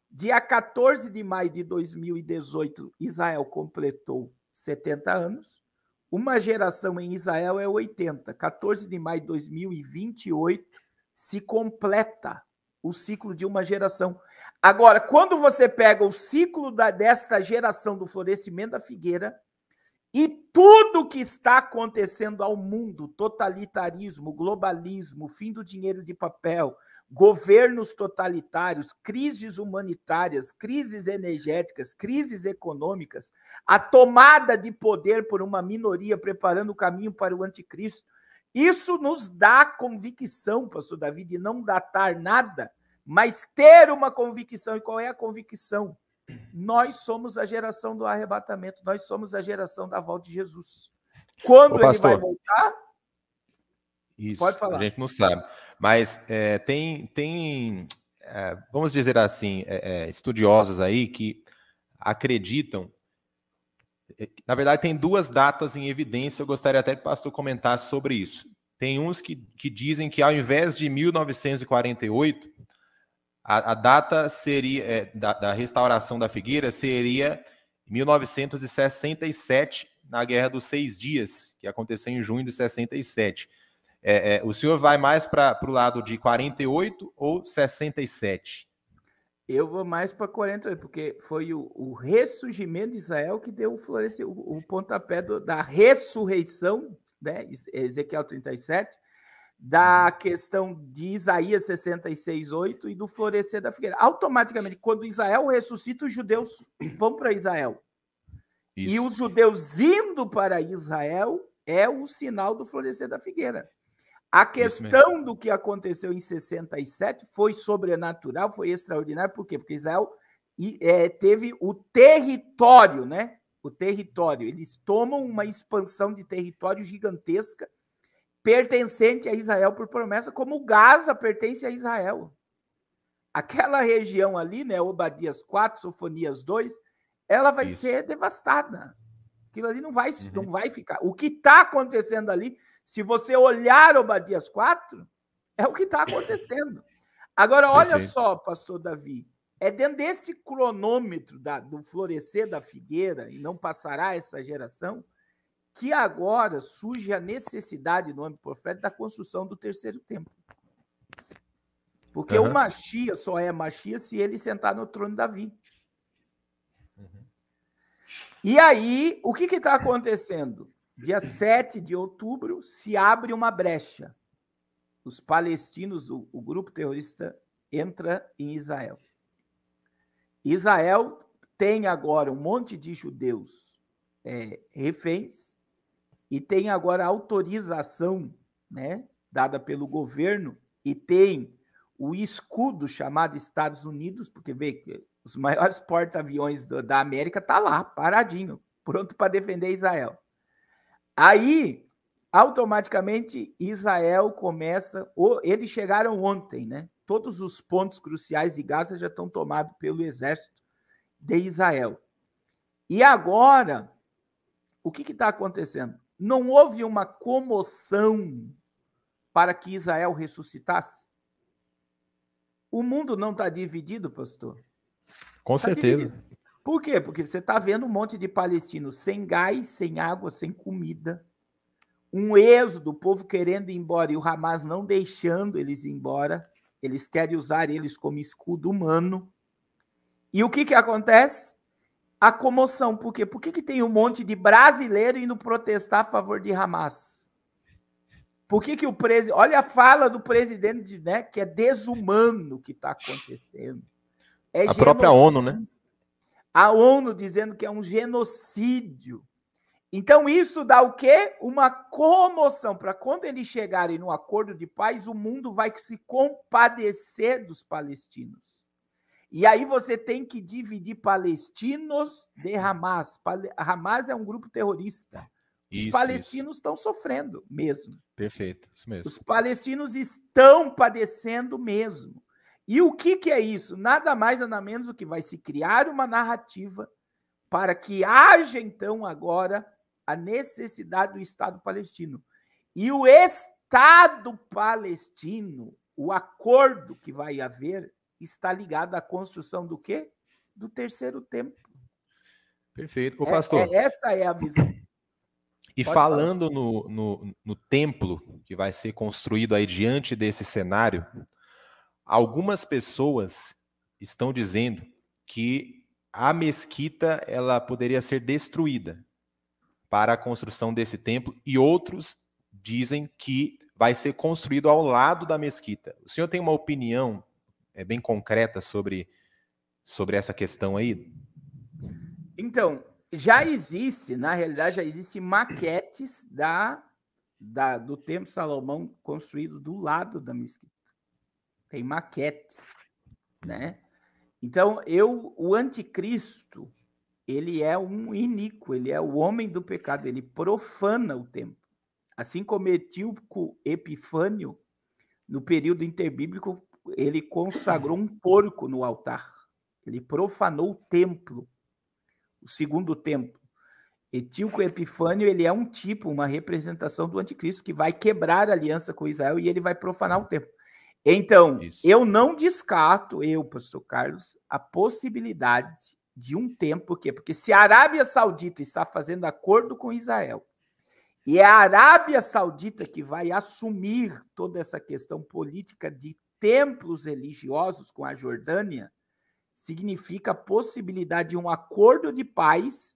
Dia 14 de maio de 2018, Israel completou 70 anos. Uma geração em Israel é 80. 14 de maio de 2028 se completa o ciclo de uma geração. Agora, quando você pega o ciclo desta geração do florescimento da figueira e tudo que está acontecendo ao mundo, totalitarismo, globalismo, fim do dinheiro de papel, governos totalitários, crises humanitárias, crises energéticas, crises econômicas, a tomada de poder por uma minoria preparando o caminho para o anticristo, isso nos dá convicção, pastor Davi, de não datar nada, mas ter uma convicção. E qual é a convicção? Nós somos a geração do arrebatamento, nós somos a geração da volta de Jesus. Quando ele vai voltar? Isso, pode falar. A gente não sabe. Mas vamos dizer assim, estudiosos aí que acreditam. Na verdade, tem 2 datas em evidência, eu gostaria até que o pastor comentasse sobre isso. Tem uns que dizem que ao invés de 1948, a data seria da restauração da figueira seria 1967, na Guerra dos 6 Dias, que aconteceu em junho de 67. O senhor vai mais para o lado de 48 ou 67? Eu vou mais para 48, porque foi o ressurgimento de Israel que deu o pontapé da ressurreição, né? Ezequiel 37, da questão de Isaías 66:8 e do florescer da figueira. Automaticamente, quando Israel ressuscita, os judeus vão para Israel. Isso. E os judeus indo para Israel é o sinal do florescer da figueira. A questão do que aconteceu em 67 foi sobrenatural, foi extraordinário. Por quê? Porque Israel teve o território, né? O território. Eles tomam uma expansão de território gigantesca, pertencente a Israel por promessa, como Gaza pertence a Israel. Aquela região ali, né? Obadias 4, Sofonias 2, ela vai ser devastada. Aquilo ali não vai ficar. O que está acontecendo ali, se você olhar Obadias 4, é o que está acontecendo. Agora, olha só, pastor Davi, é dentro desse cronômetro do florescer da figueira, e não passará essa geração, que agora surge a necessidade, no âmbito profético, da construção do terceiro templo. Porque o Mashiach só é Mashiach se ele sentar no trono de Davi. E aí, o que está acontecendo? Dia 7 de outubro, se abre uma brecha. Os palestinos, o grupo terrorista, entra em Israel. Israel tem agora um monte de judeus reféns e tem agora autorização, né, dada pelo governo, e tem o escudo chamado Estados Unidos, porque vê, os maiores porta-aviões da América tá lá, paradinho, pronto para defender Israel. Aí, automaticamente, Israel começa... Eles chegaram ontem, né? Todos os pontos cruciais de Gaza já estão tomados pelo exército de Israel. E agora, o que está acontecendo? Não houve uma comoção para que Israel ressuscitasse? O mundo não está dividido, pastor? Com certeza. Dividido. Por quê? Porque você está vendo um monte de palestinos sem gás, sem água, sem comida. Um êxodo, o povo querendo ir embora e o Hamas não deixando eles ir embora. Eles querem usar eles como escudo humano. E o que acontece? A comoção. Por quê? Por que tem um monte de brasileiro indo protestar a favor de Hamas? Por que o presidente... Olha a fala do presidente, né, que é desumano o que está acontecendo. A própria ONU, né? A ONU dizendo que é um genocídio. Então, isso dá o quê? Uma comoção. Para quando eles chegarem no acordo de paz, o mundo vai se compadecer dos palestinos. E aí você tem que dividir palestinos de Hamas. Hamas é um grupo terrorista. Os palestinos estão sofrendo mesmo. Perfeito, isso mesmo. Os palestinos estão padecendo mesmo. E o que é isso? Nada mais, nada menos do que vai se criar uma narrativa para que haja, então, agora a necessidade do Estado palestino. E o Estado palestino, o acordo que vai haver, está ligado à construção do quê? Do terceiro templo. Perfeito. Ô, pastor. Essa é a visão. E pode falando no templo que vai ser construído aí diante desse cenário, algumas pessoas estão dizendo que a mesquita ela poderia ser destruída para a construção desse templo e outros dizem que vai ser construído ao lado da mesquita. O senhor tem uma opinião bem concreta sobre essa questão aí? Então, já existe, na realidade, já existem maquetes do Templo de Salomão construído do lado da mesquita. Tem maquetes, né? Então, o anticristo, ele é um iníquo, ele é o homem do pecado, ele profana o templo. Assim como Etíoco Epifânio, no período interbíblico, ele consagrou um porco no altar. Ele profanou o templo, o segundo templo. Etíoco Epifânio, ele é um tipo, uma representação do anticristo que vai quebrar a aliança com Israel e ele vai profanar o templo. Então, eu não descarto, pastor Carlos, a possibilidade de um tempo, por quê? Porque se a Arábia Saudita está fazendo acordo com Israel e é a Arábia Saudita que vai assumir toda essa questão política de templos religiosos com a Jordânia, significa a possibilidade de um acordo de paz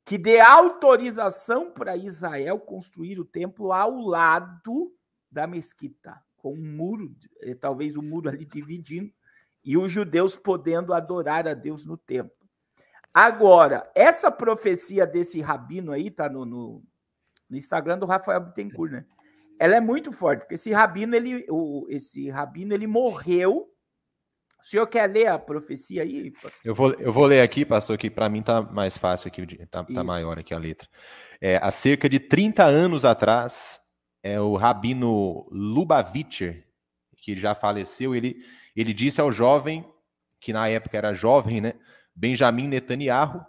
que dê autorização para Israel construir o templo ao lado da mesquita, com um muro, talvez um muro ali dividindo, e os judeus podendo adorar a Deus no templo. Agora, essa profecia desse rabino aí, tá no Instagram do Rafael Bittencourt, né? Ela é muito forte, porque esse rabino, ele morreu. O senhor quer ler a profecia aí, pastor? Eu vou ler aqui, pastor, que para mim tá mais fácil aqui, tá maior aqui a letra. Há cerca de 30 anos atrás, o rabino Lubavitcher, que já faleceu, ele disse ao jovem, que na época era jovem, né, Benjamin Netanyahu,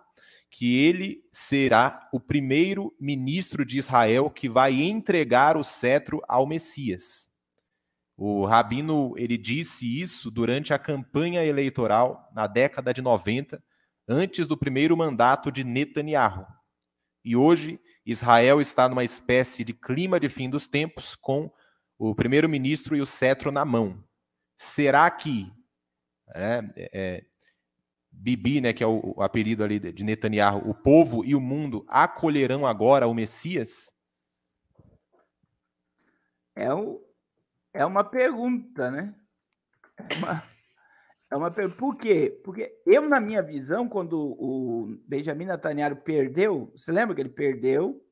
que ele será o primeiro ministro de Israel que vai entregar o cetro ao Messias. O rabino, ele disse isso durante a campanha eleitoral na década de 90, antes do primeiro mandato de Netanyahu. E hoje, Israel está numa espécie de clima de fim dos tempos, com o primeiro-ministro e o cetro na mão. Será que Bibi, né, que é o apelido ali de Netanyahu, o povo e o mundo acolherão agora o Messias? É uma pergunta, né? Por quê? Porque eu, na minha visão, quando o Benjamin Netanyahu perdeu, você lembra que ele perdeu,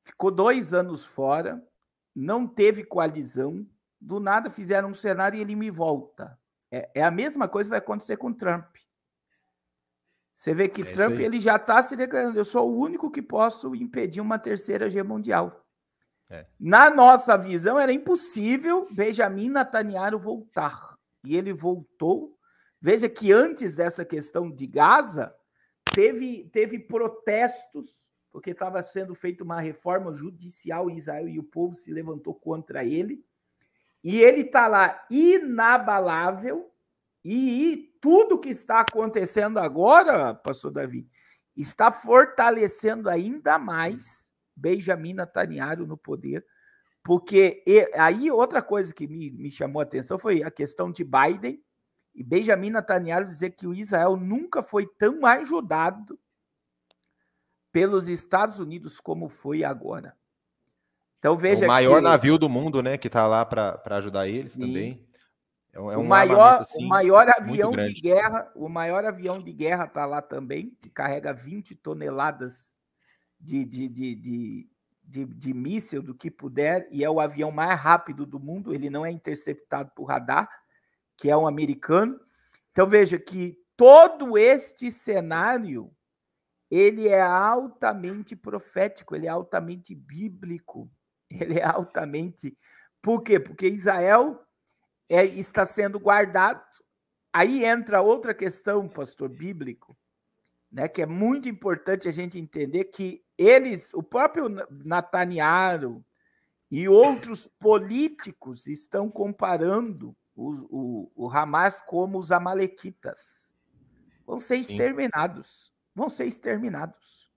ficou 2 anos fora, não teve coalizão, do nada fizeram um cenário e ele me volta. É a mesma coisa que vai acontecer com Trump. Você vê que Trump ele já está se declarando, eu sou o único que posso impedir uma terceira guerra mundial. Na nossa visão, era impossível Benjamin Netanyahu voltar. E ele voltou. Veja que antes dessa questão de Gaza, teve protestos, porque estava sendo feita uma reforma judicial em Israel e o povo se levantou contra ele. E ele está lá inabalável. E tudo que está acontecendo agora, pastor Davi, está fortalecendo ainda mais Benjamin Netanyahu no poder, porque aí outra coisa que me chamou a atenção foi a questão de Biden e Benjamin Netanyahu dizer que o Israel nunca foi tão ajudado pelos Estados Unidos como foi agora. Então veja o maior navio do mundo, né, que está lá para ajudar eles. Sim. Também. O maior avião de guerra, o maior avião de guerra está lá também, que carrega 20 toneladas de míssil do que puder, e é o avião mais rápido do mundo, ele não é interceptado por radar, que é um americano. Então veja que todo este cenário, ele é altamente profético, ele é altamente bíblico, ele é altamente... Por quê? Porque Israel está sendo guardado. Aí entra outra questão, pastor, bíblico, né, que é muito importante a gente entender que o próprio Netanyahu e outros políticos estão comparando o Hamas como os amalequitas. Vão ser exterminados. Vão ser exterminados.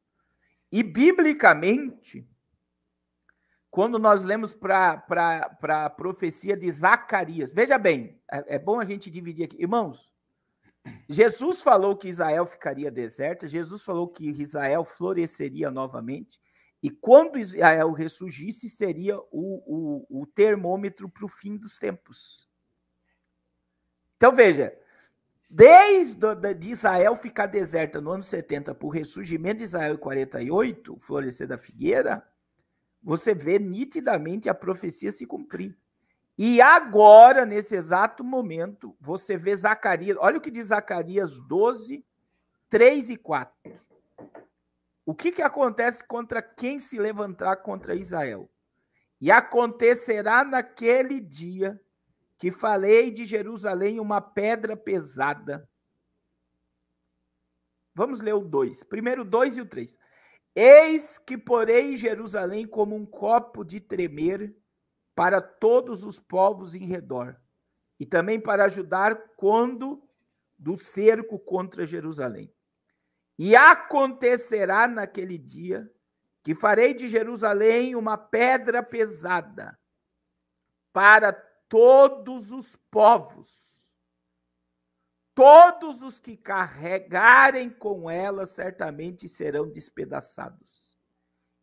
E, biblicamente, quando nós lemos para a profecia de Zacarias, veja bem, é bom a gente dividir aqui. Irmãos, Jesus falou que Israel ficaria deserta, Jesus falou que Israel floresceria novamente, e quando Israel ressurgisse, seria o termômetro para o fim dos tempos. Então, veja, desde de Israel ficar deserta no ano 70, por ressurgimento de Israel em 48, o florescer da figueira, você vê nitidamente a profecia se cumprir. E agora, nesse exato momento, você vê Zacarias. Olha o que diz Zacarias 12, 3 e 4. O que acontece contra quem se levantar contra Israel? E acontecerá naquele dia que falei de Jerusalém uma pedra pesada. Vamos ler o 2. Primeiro o 2 e o 3. Eis que porei Jerusalém como um copo de tremer para todos os povos em redor, e também para ajudar quando do cerco contra Jerusalém. E acontecerá naquele dia que farei de Jerusalém uma pedra pesada para todos os povos. Todos os que carregarem com ela certamente serão despedaçados.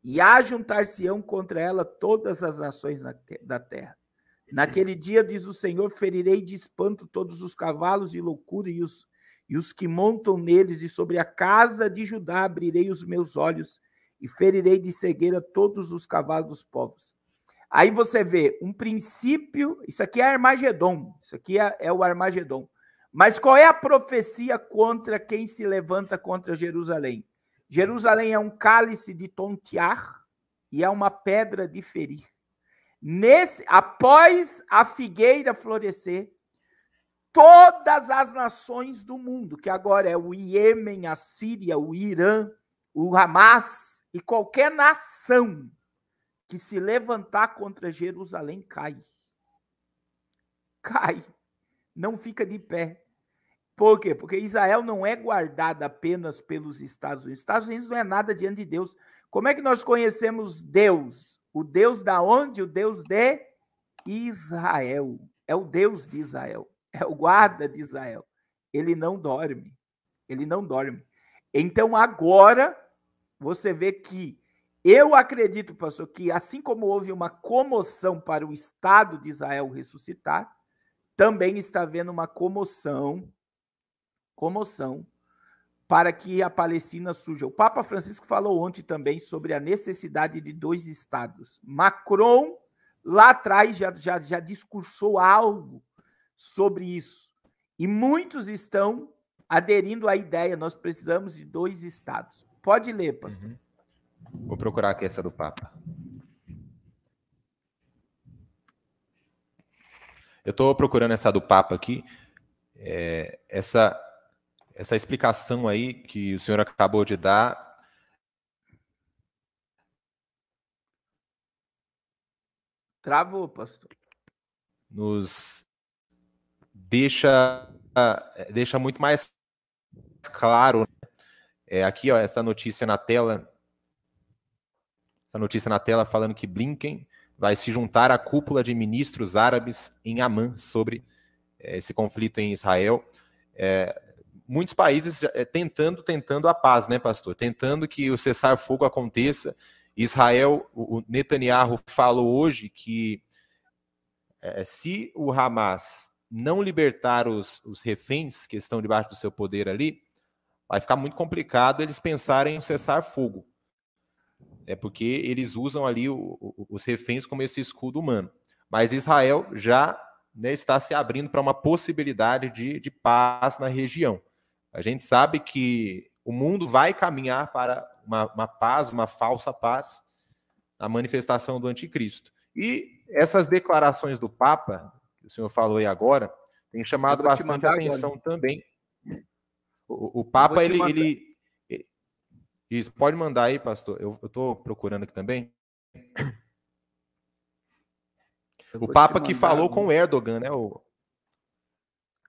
e ajuntar-se-ão contra ela todas as nações da terra. Naquele dia, diz o Senhor, ferirei de espanto todos os cavalos de loucura e os que montam neles, e sobre a casa de Judá abrirei os meus olhos e ferirei de cegueira todos os cavalos dos povos. Aí você vê um princípio, isso aqui é Armagedon, isso aqui é o Armagedon. Mas qual é a profecia contra quem se levanta contra Jerusalém? Jerusalém é um cálice de tontear e é uma pedra de ferir. Após a figueira florescer, todas as nações do mundo, que agora é o Iêmen, a Síria, o Irã, o Hamas, e qualquer nação que se levantar contra Jerusalém cai. Cai. Não fica de pé. Por quê? Porque Israel não é guardada apenas pelos Estados Unidos. Os Estados Unidos não é nada diante de Deus. Como é que nós conhecemos Deus? O Deus da onde? O Deus de Israel. É o Deus de Israel. É o guarda de Israel. Ele não dorme. Ele não dorme. Então, agora, você vê que eu acredito, pastor, que assim como houve uma comoção para o Estado de Israel ressuscitar, também está havendo uma comoção para que a Palestina surja. O Papa Francisco falou ontem também sobre a necessidade de 2 estados. Macron, lá atrás, já discursou algo sobre isso. E muitos estão aderindo à ideia, nós precisamos de 2 estados. Pode ler, pastor. Uhum. Vou procurar aqui essa do Papa. Eu estou procurando essa do Papa aqui. Essa explicação aí que o senhor acabou de dar. Travou, pastor. Nos deixa muito mais claro. Aqui, ó, essa notícia na tela. Essa notícia na tela falando que Blinken vai se juntar à cúpula de ministros árabes em Amman sobre esse conflito em Israel. Muitos países tentando a paz, né, pastor? Tentando que o cessar-fogo aconteça. Israel, o Netanyahu falou hoje que se o Hamas não libertar os reféns que estão debaixo do seu poder ali, vai ficar muito complicado eles pensarem em cessar-fogo. Porque eles usam ali os reféns como esse escudo humano. Mas Israel já, né, está se abrindo para uma possibilidade de paz na região. A gente sabe que o mundo vai caminhar para uma paz, uma falsa paz, a manifestação do anticristo. E essas declarações do Papa, que o senhor falou aí agora, tem chamado bastante atenção também. O Papa, ele... Isso, pode mandar aí, pastor. Eu estou procurando aqui também. O Papa que falou com o Erdogan, né?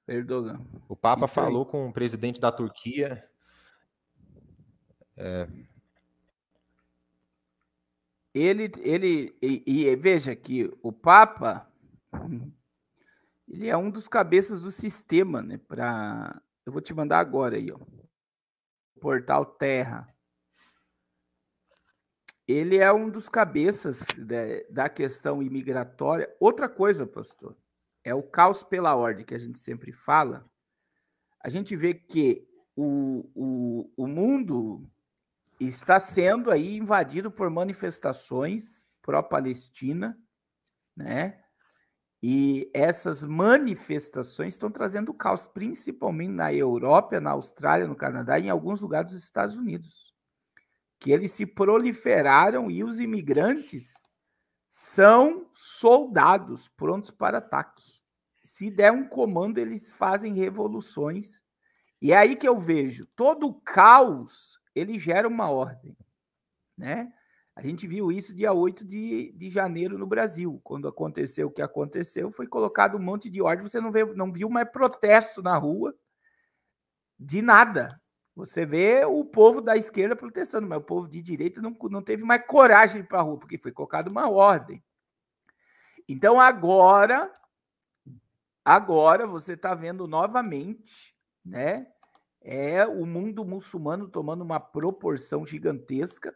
Erdogan. O Papa falou com o presidente da Turquia. E veja que o Papa, ele é um dos cabeças do sistema, né? Eu vou te mandar agora aí, ó. O portal Terra. Ele é um dos cabeças da questão imigratória. Outra coisa, pastor, é o caos pela ordem que a gente sempre fala. A gente vê que o mundo está sendo aí invadido por manifestações pró-Palestina, né? E essas manifestações estão trazendo caos, principalmente na Europa, na Austrália, no Canadá e em alguns lugares dos Estados Unidos. Que eles se proliferaram e os imigrantes são soldados prontos para ataque. Se der um comando, eles fazem revoluções. E é aí que eu vejo, todo o caos, ele gera uma ordem, né? A gente viu isso dia 8 de janeiro no Brasil. Quando aconteceu o que aconteceu, foi colocado um monte de ordem, você não viu mais protesto na rua de nada. Você vê o povo da esquerda protestando, mas o povo de direita não teve mais coragem de ir para a rua, porque foi colocada uma ordem. Então, agora você está vendo novamente, né, o mundo muçulmano tomando uma proporção gigantesca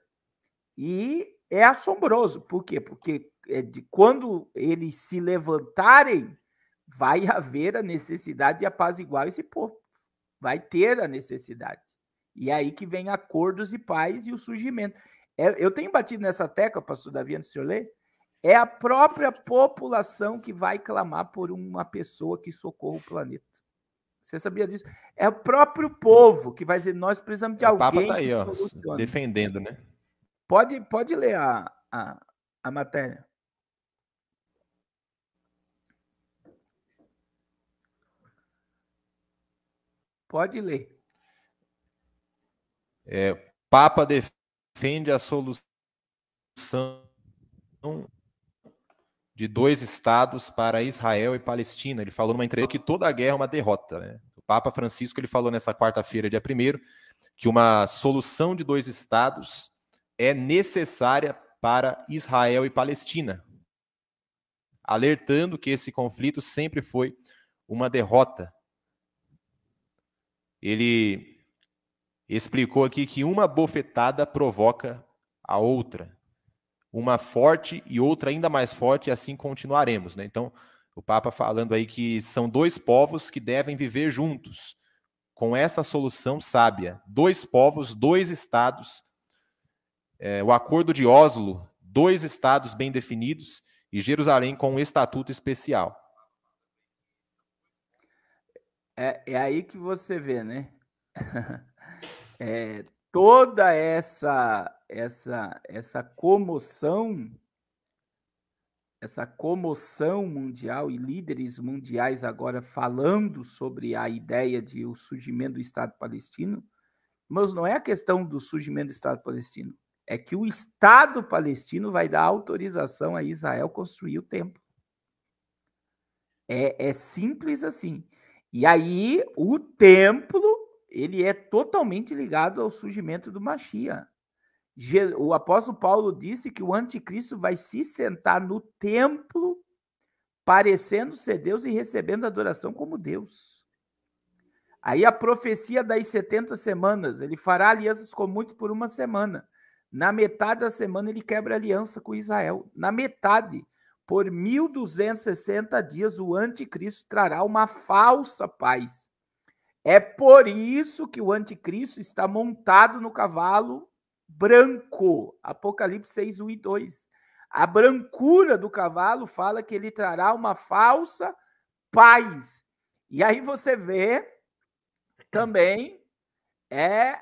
E é assombroso. Por quê? Porque quando eles se levantarem, vai haver a necessidade de apaziguar esse povo. Vai ter a necessidade. E é aí que vem acordos e paz e o surgimento. Eu tenho batido nessa tecla, pastor Davi, antes do senhor ler, é a própria população que vai clamar por uma pessoa que socorra o planeta. Você sabia disso? É o próprio povo que vai dizer, nós precisamos de alguém. O Papa tá aí, ó, defendendo, né? Pode ler a matéria. Pode ler. Papa defende a solução de 2 estados para Israel e Palestina. Ele falou numa entrevista que toda a guerra é uma derrota, né? O Papa Francisco ele falou nessa quarta-feira, dia 1º, que uma solução de 2 estados é necessária para Israel e Palestina, alertando que esse conflito sempre foi uma derrota. Ele explicou aqui que uma bofetada provoca a outra, uma forte e outra ainda mais forte, e assim continuaremos, né? Então, o Papa falando aí que são 2 povos que devem viver juntos, com essa solução sábia. 2 povos, 2 estados, o Acordo de Oslo, 2 estados bem definidos, e Jerusalém com um estatuto especial. É aí que você vê, né? Toda essa comoção mundial e líderes mundiais agora falando sobre a ideia de o surgimento do Estado palestino, mas não é a questão do surgimento do Estado palestino, é que o Estado palestino vai dar autorização a Israel construir o templo. É simples assim. E aí o templo ele é totalmente ligado ao surgimento do Mashiach. O apóstolo Paulo disse que o anticristo vai se sentar no templo, parecendo ser Deus e recebendo adoração como Deus. Aí a profecia das 70 semanas, ele fará alianças com muitos por 1 semana. Na metade da semana ele quebra aliança com Israel. Na metade, por 1260 dias, o anticristo trará uma falsa paz. É por isso que o anticristo está montado no cavalo branco. Apocalipse 6, 1 e 2. A brancura do cavalo fala que ele trará uma falsa paz. E aí você vê também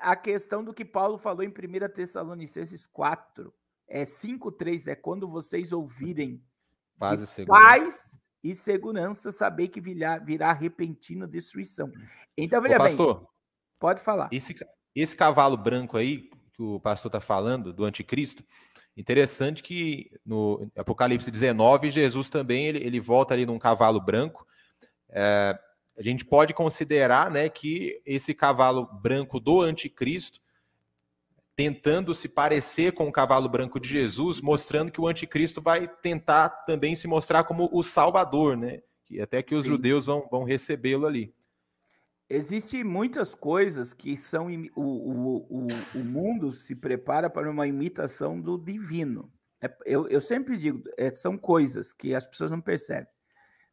a questão do que Paulo falou em 1 Tessalonicenses 4. 5:3. É quando vocês ouvirem de paz e segurança, saber que virá repentina destruição. Então, veja bem, pastor, pode falar. Esse cavalo branco aí, que o pastor está falando, do anticristo, interessante que no Apocalipse 19, Jesus também ele volta ali num cavalo branco. A gente pode considerar, né, que esse cavalo branco do anticristo, tentando se parecer com o cavalo branco de Jesus, mostrando que o anticristo vai tentar também se mostrar como o Salvador, né? E até que os judeus vão recebê-lo ali. Existem muitas coisas que são... O mundo se prepara para uma imitação do divino. Eu sempre digo, são coisas que as pessoas não percebem.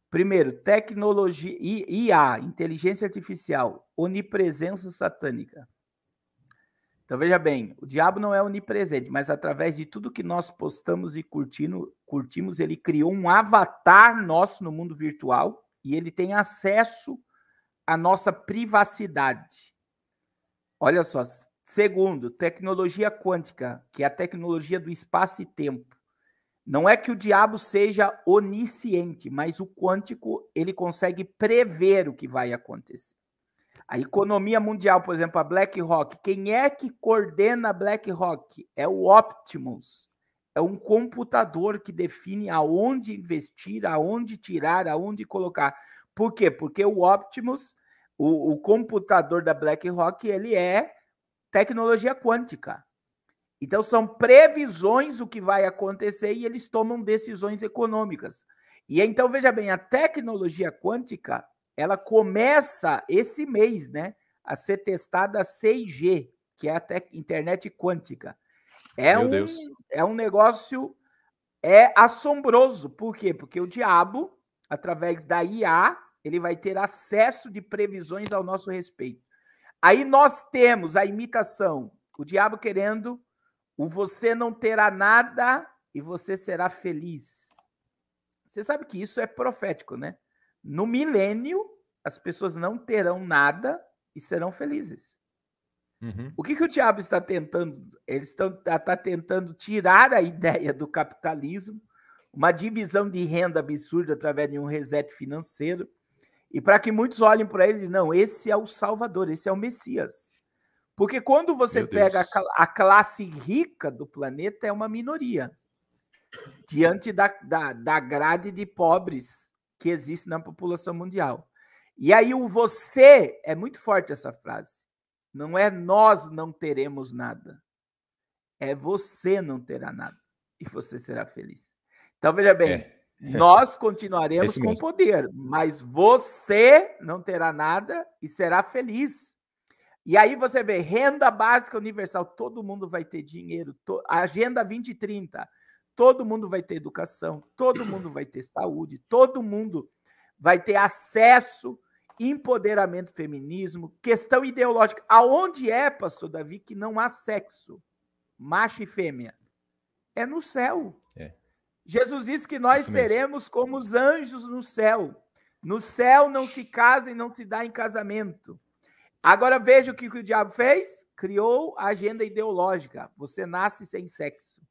Primeiro, tecnologia, IA, inteligência artificial, onipresença satânica. Então, veja bem, o diabo não é onipresente, mas através de tudo que nós postamos e curtimos, ele criou um avatar nosso no mundo virtual e ele tem acesso à nossa privacidade. Olha só. Segundo, tecnologia quântica, que é a tecnologia do espaço e tempo. Não é que o diabo seja onisciente, mas o quântico, ele consegue prever o que vai acontecer. A economia mundial, por exemplo, a BlackRock, quem é que coordena a BlackRock? É o Optimus. É um computador que define aonde investir, aonde tirar, aonde colocar. Por quê? Porque o Optimus, o computador da BlackRock, ele é tecnologia quântica. Então, são previsões do que vai acontecer e eles tomam decisões econômicas. E então, veja bem, a tecnologia quântica, ela começa esse mês, né, a ser testada a 6G, que é a internet quântica. Meu Deus. É um negócio assombroso. Por quê? Porque o diabo, através da IA, ele vai ter acesso de previsões ao nosso respeito. Aí nós temos a imitação, o diabo querendo o você não terá nada e você será feliz. Você sabe que isso é profético, né? No milênio, as pessoas não terão nada e serão felizes. Uhum. O que o diabo está tentando? Ele está tentando tirar a ideia do capitalismo, uma divisão de renda absurda através de um reset financeiro, e para que muitos olhem para ele e dizem, não, esse é o Salvador, esse é o Messias. Porque quando você pega a classe rica do planeta, é uma minoria, diante da grade de pobres que existe na população mundial. E aí o você, é muito forte essa frase, não é nós não teremos nada, é você não terá nada e você será feliz. Então, veja bem, nós continuaremos com poder, mas você não terá nada e será feliz. E aí você vê, renda básica universal, todo mundo vai ter dinheiro, Agenda 2030, todo mundo vai ter educação, todo mundo vai ter saúde, todo mundo vai ter acesso, empoderamento, feminismo, questão ideológica. Aonde pastor Davi, que não há sexo, macho e fêmea? É no céu. Jesus disse que nós seremos como os anjos no céu. No céu não se casa e não se dá em casamento. Agora veja o que o diabo fez. Criou a agenda ideológica. Você nasce sem sexo.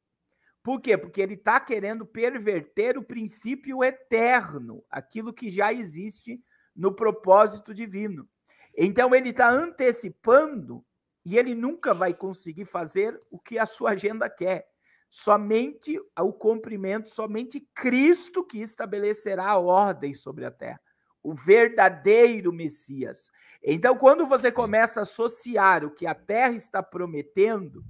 Por quê? Porque ele está querendo perverter o princípio eterno, aquilo que já existe no propósito divino. Então ele está antecipando e ele nunca vai conseguir fazer o que a sua agenda quer. Somente o cumprimento, somente Cristo que estabelecerá a ordem sobre a terra. O verdadeiro Messias. Então, quando você começa a associar o que a terra está prometendo,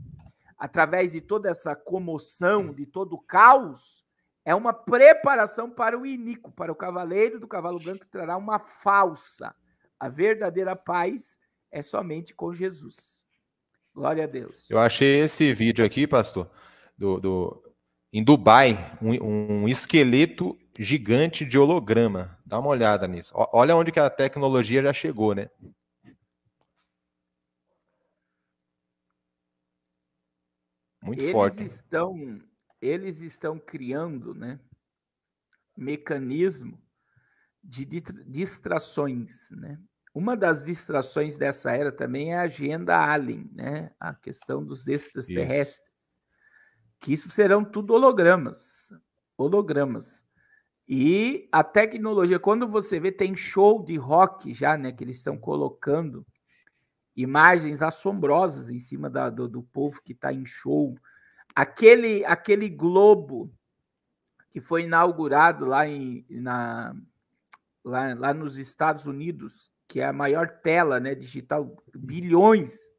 através de toda essa comoção, de todo o caos, é uma preparação para o iníquo, para o cavaleiro do cavalo branco que trará uma falsa. A verdadeira paz é somente com Jesus. Glória a Deus. Eu achei esse vídeo aqui, pastor, em Dubai, um esqueleto gigante de holograma. Dá uma olhada nisso. Olha onde que a tecnologia já chegou, né? Muito forte. Eles estão criando, né, mecanismo de distrações, né? Uma das distrações dessa era também é a agenda alien, né? A questão dos extraterrestres. Que isso serão tudo hologramas. E a tecnologia, quando você vê, tem show de rock já, né? Que eles estão colocando imagens assombrosas em cima do povo que está em show. Aquele globo que foi inaugurado lá nos Estados Unidos, que é a maior tela, né, digital, bilhões.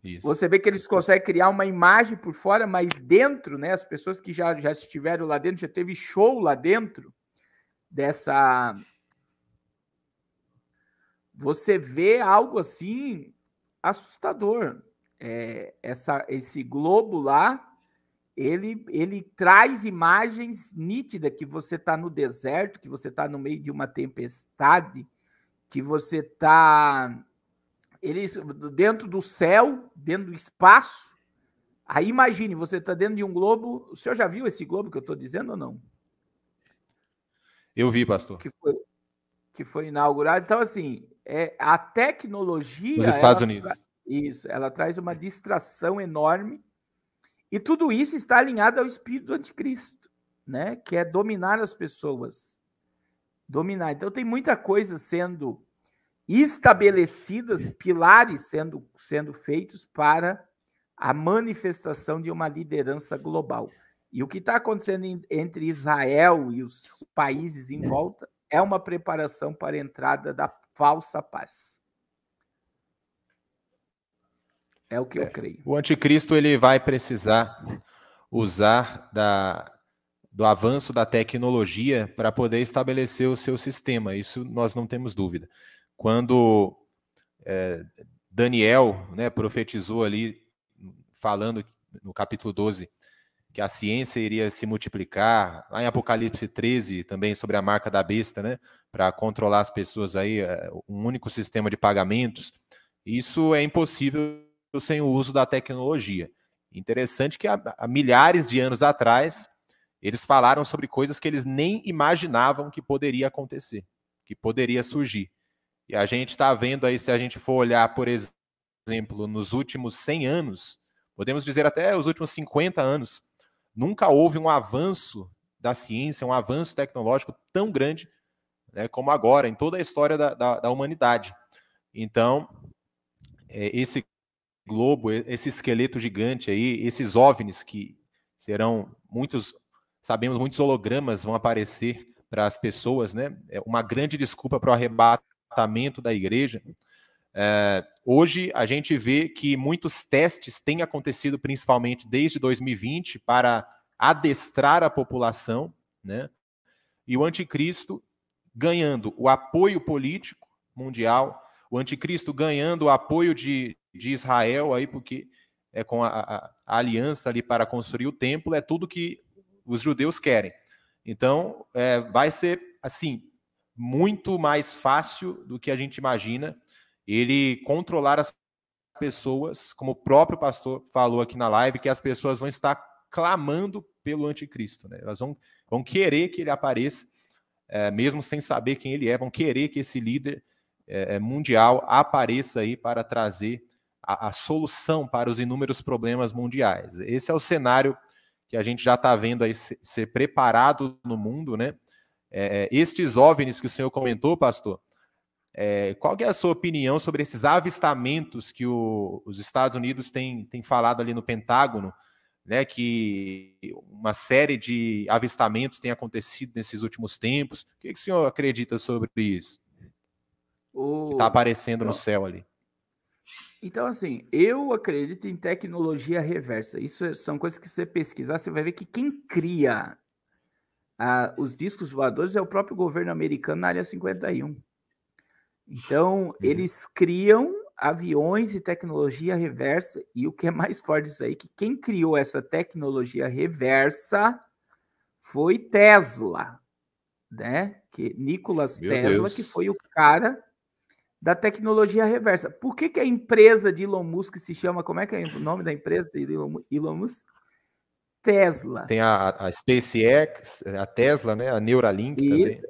Isso. Você vê que eles conseguem criar uma imagem por fora, mas dentro, né, as pessoas que já estiveram lá dentro, já teve show lá dentro dessa... Você vê algo assim assustador. Esse globo lá, ele traz imagens nítidas que você está no deserto, que você está no meio de uma tempestade, que você está dentro do céu, dentro do espaço. Aí imagine, você está dentro de um globo. O senhor já viu esse globo que eu estou dizendo ou não? Eu vi, pastor. Que foi inaugurado. Então, assim, a tecnologia... Nos Estados Unidos. Isso, ela traz uma distração enorme. E tudo isso está alinhado ao espírito do anticristo, né? Que é dominar as pessoas. Dominar. Então, tem muita coisa sendo estabelecidas, pilares sendo feitos para a manifestação de uma liderança global. E o que está acontecendo entre Israel e os países em volta é uma preparação para a entrada da falsa paz. É o que eu creio. O anticristo ele vai precisar usar do avanço da tecnologia para poder estabelecer o seu sistema. Isso nós não temos dúvida. Quando Daniel, né, profetizou ali, falando no capítulo 12, que a ciência iria se multiplicar, lá em Apocalipse 13, também sobre a marca da besta, né, para controlar as pessoas aí, um único sistema de pagamentos. Isso é impossível sem o uso da tecnologia. Interessante que há milhares de anos atrás, eles falaram sobre coisas que eles nem imaginavam que poderia acontecer, que poderia surgir. E a gente está vendo aí, se a gente for olhar, por exemplo, nos últimos 100 anos, podemos dizer até os últimos 50 anos, nunca houve um avanço da ciência, um avanço tecnológico tão grande, né, como agora, em toda a história da humanidade. Então, esse globo, esse esqueleto gigante aí, esses OVNIs que serão muitos, sabemos, muitos hologramas vão aparecer para as pessoas, né? É uma grande desculpa para o arrebatamento da igreja. Hoje a gente vê que muitos testes têm acontecido, principalmente desde 2020, para adestrar a população, né? E o anticristo ganhando o apoio político mundial, o anticristo ganhando o apoio de Israel, aí, porque com a aliança ali para construir o templo, é tudo que os judeus querem. Então, vai ser, assim, muito mais fácil do que a gente imagina ele controlar as pessoas, como o próprio pastor falou aqui na live, que as pessoas vão estar clamando pelo anticristo, né? Elas vão querer que ele apareça, mesmo sem saber quem ele é, vão querer que esse líder mundial apareça aí para trazer a solução para os inúmeros problemas mundiais. Esse é o cenário que a gente já está vendo aí ser preparado no mundo, né? Estes OVNIs que o senhor comentou, pastor, qual que é a sua opinião sobre esses avistamentos que os Estados Unidos têm falado ali no Pentágono, né, que uma série de avistamentos tem acontecido nesses últimos tempos? O que o senhor acredita sobre isso? Que está aparecendo no céu ali. Então, assim, eu acredito em tecnologia reversa. Isso são coisas que você pesquisar, você vai ver que quem cria os discos voadores é o próprio governo americano na Área 51. Então, eles criam aviões e tecnologia reversa, e o que é mais forte disso aí, que quem criou essa tecnologia reversa foi Tesla, né? Que Nikola Tesla, que foi o cara da tecnologia reversa. Por que a empresa de Elon Musk se chama, como é que é o nome da empresa de Elon Musk? Tesla. Tem a SpaceX, a Tesla, né? A Neuralink também.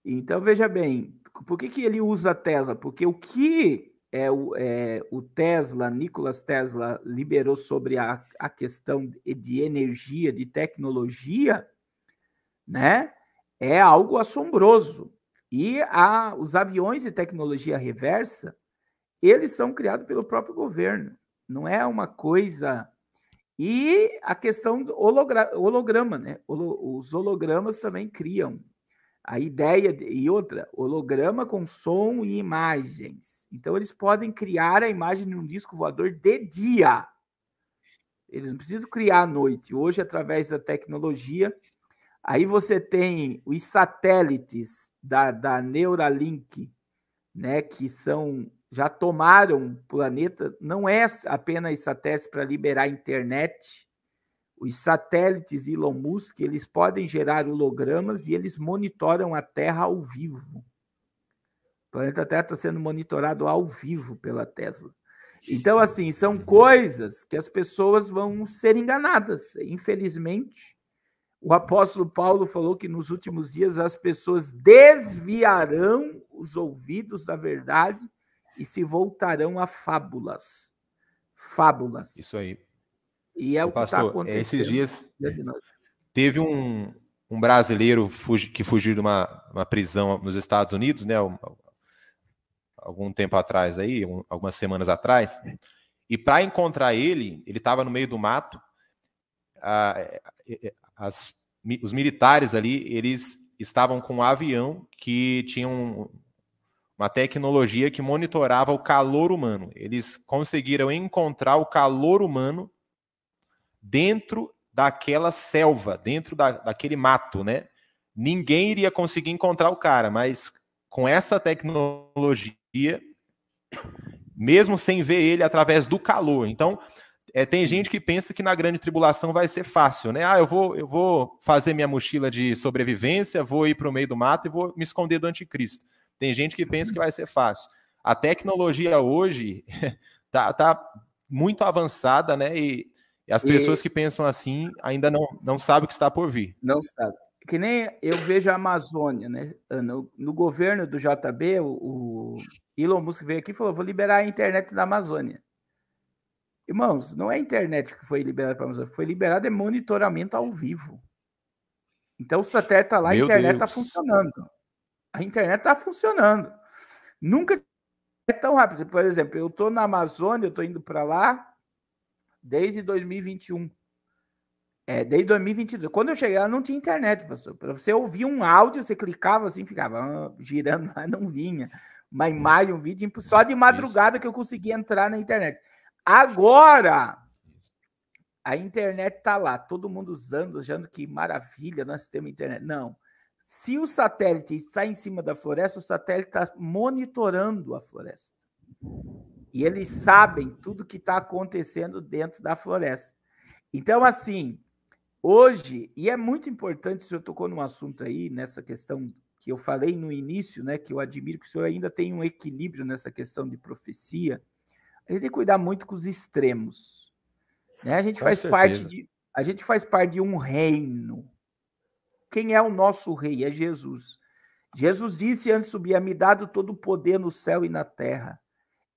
Então, veja bem, por que ele usa a Tesla? Porque o que o Tesla, Nikola Tesla, liberou sobre a questão de energia, de tecnologia, né? É algo assombroso. E os aviões de tecnologia reversa, eles são criados pelo próprio governo. Não é uma coisa... E a questão do holograma, né? Os hologramas também criam a ideia... E outra, holograma com som e imagens. Então, eles podem criar a imagem de um disco voador de dia. Eles não precisam criar à noite. Hoje, através da tecnologia... Aí você tem os satélites da Neuralink, né, que já tomaram o planeta. Não é apenas satélites para liberar a internet. Os satélites Elon Musk, eles podem gerar hologramas e eles monitoram a Terra ao vivo. O planeta Terra está sendo monitorado ao vivo pela Tesla. Então, assim, são coisas que as pessoas vão ser enganadas, infelizmente. O apóstolo Paulo falou que nos últimos dias as pessoas desviarão os ouvidos da verdade e se voltarão a fábulas. Fábulas. Isso aí. E é o que está acontecendo. Esses dias teve um brasileiro que fugiu de uma prisão nos Estados Unidos, né? Algum tempo atrás aí, algumas semanas atrás. E para encontrar ele estava no meio do mato. Os militares ali, eles estavam com um avião que tinha uma tecnologia que monitorava o calor humano. Eles conseguiram encontrar o calor humano dentro daquela selva, dentro daquele mato, né? Ninguém iria conseguir encontrar o cara, mas com essa tecnologia, mesmo sem ver ele através do calor. Então, Tem gente que pensa que na grande tribulação vai ser fácil, né? Eu vou fazer minha mochila de sobrevivência, vou ir para o meio do mato e vou me esconder do anticristo. Tem gente que pensa que vai ser fácil. A tecnologia hoje tá muito avançada, né? E as pessoas que pensam assim ainda não sabem o que está por vir. Não sabe. Que nem eu vejo a Amazônia, né? No governo do JB, o Elon Musk veio aqui e falou: vou liberar a internet da Amazônia. Irmãos, não é a internet que foi liberada para a Amazônia, foi liberado é monitoramento ao vivo. Então o satélite está lá, a internet está funcionando. A internet está funcionando. Nunca é tão rápido. Por exemplo, eu estou na Amazônia, eu estou indo para lá desde 2021. Desde 2022. Quando eu cheguei lá, não tinha internet, professor. Para você ouvir um áudio, você clicava assim, ficava girando lá, não vinha. Uma imagem, um vídeo, só de madrugada que eu conseguia entrar na internet. Agora, a internet está lá, todo mundo usando, achando que maravilha, nós temos internet. Não. Se o satélite está em cima da floresta, o satélite está monitorando a floresta. E eles sabem tudo que está acontecendo dentro da floresta. Então, assim, hoje, e é muito importante, o senhor tocou num assunto aí, nessa questão que eu falei no início, né, que eu admiro que o senhor ainda tem um equilíbrio nessa questão de profecia. A gente tem que cuidar muito com os extremos. Né? A gente faz parte de um reino. Quem é o nosso rei? É Jesus. Jesus disse antes de subir: me dado todo o poder no céu e na terra.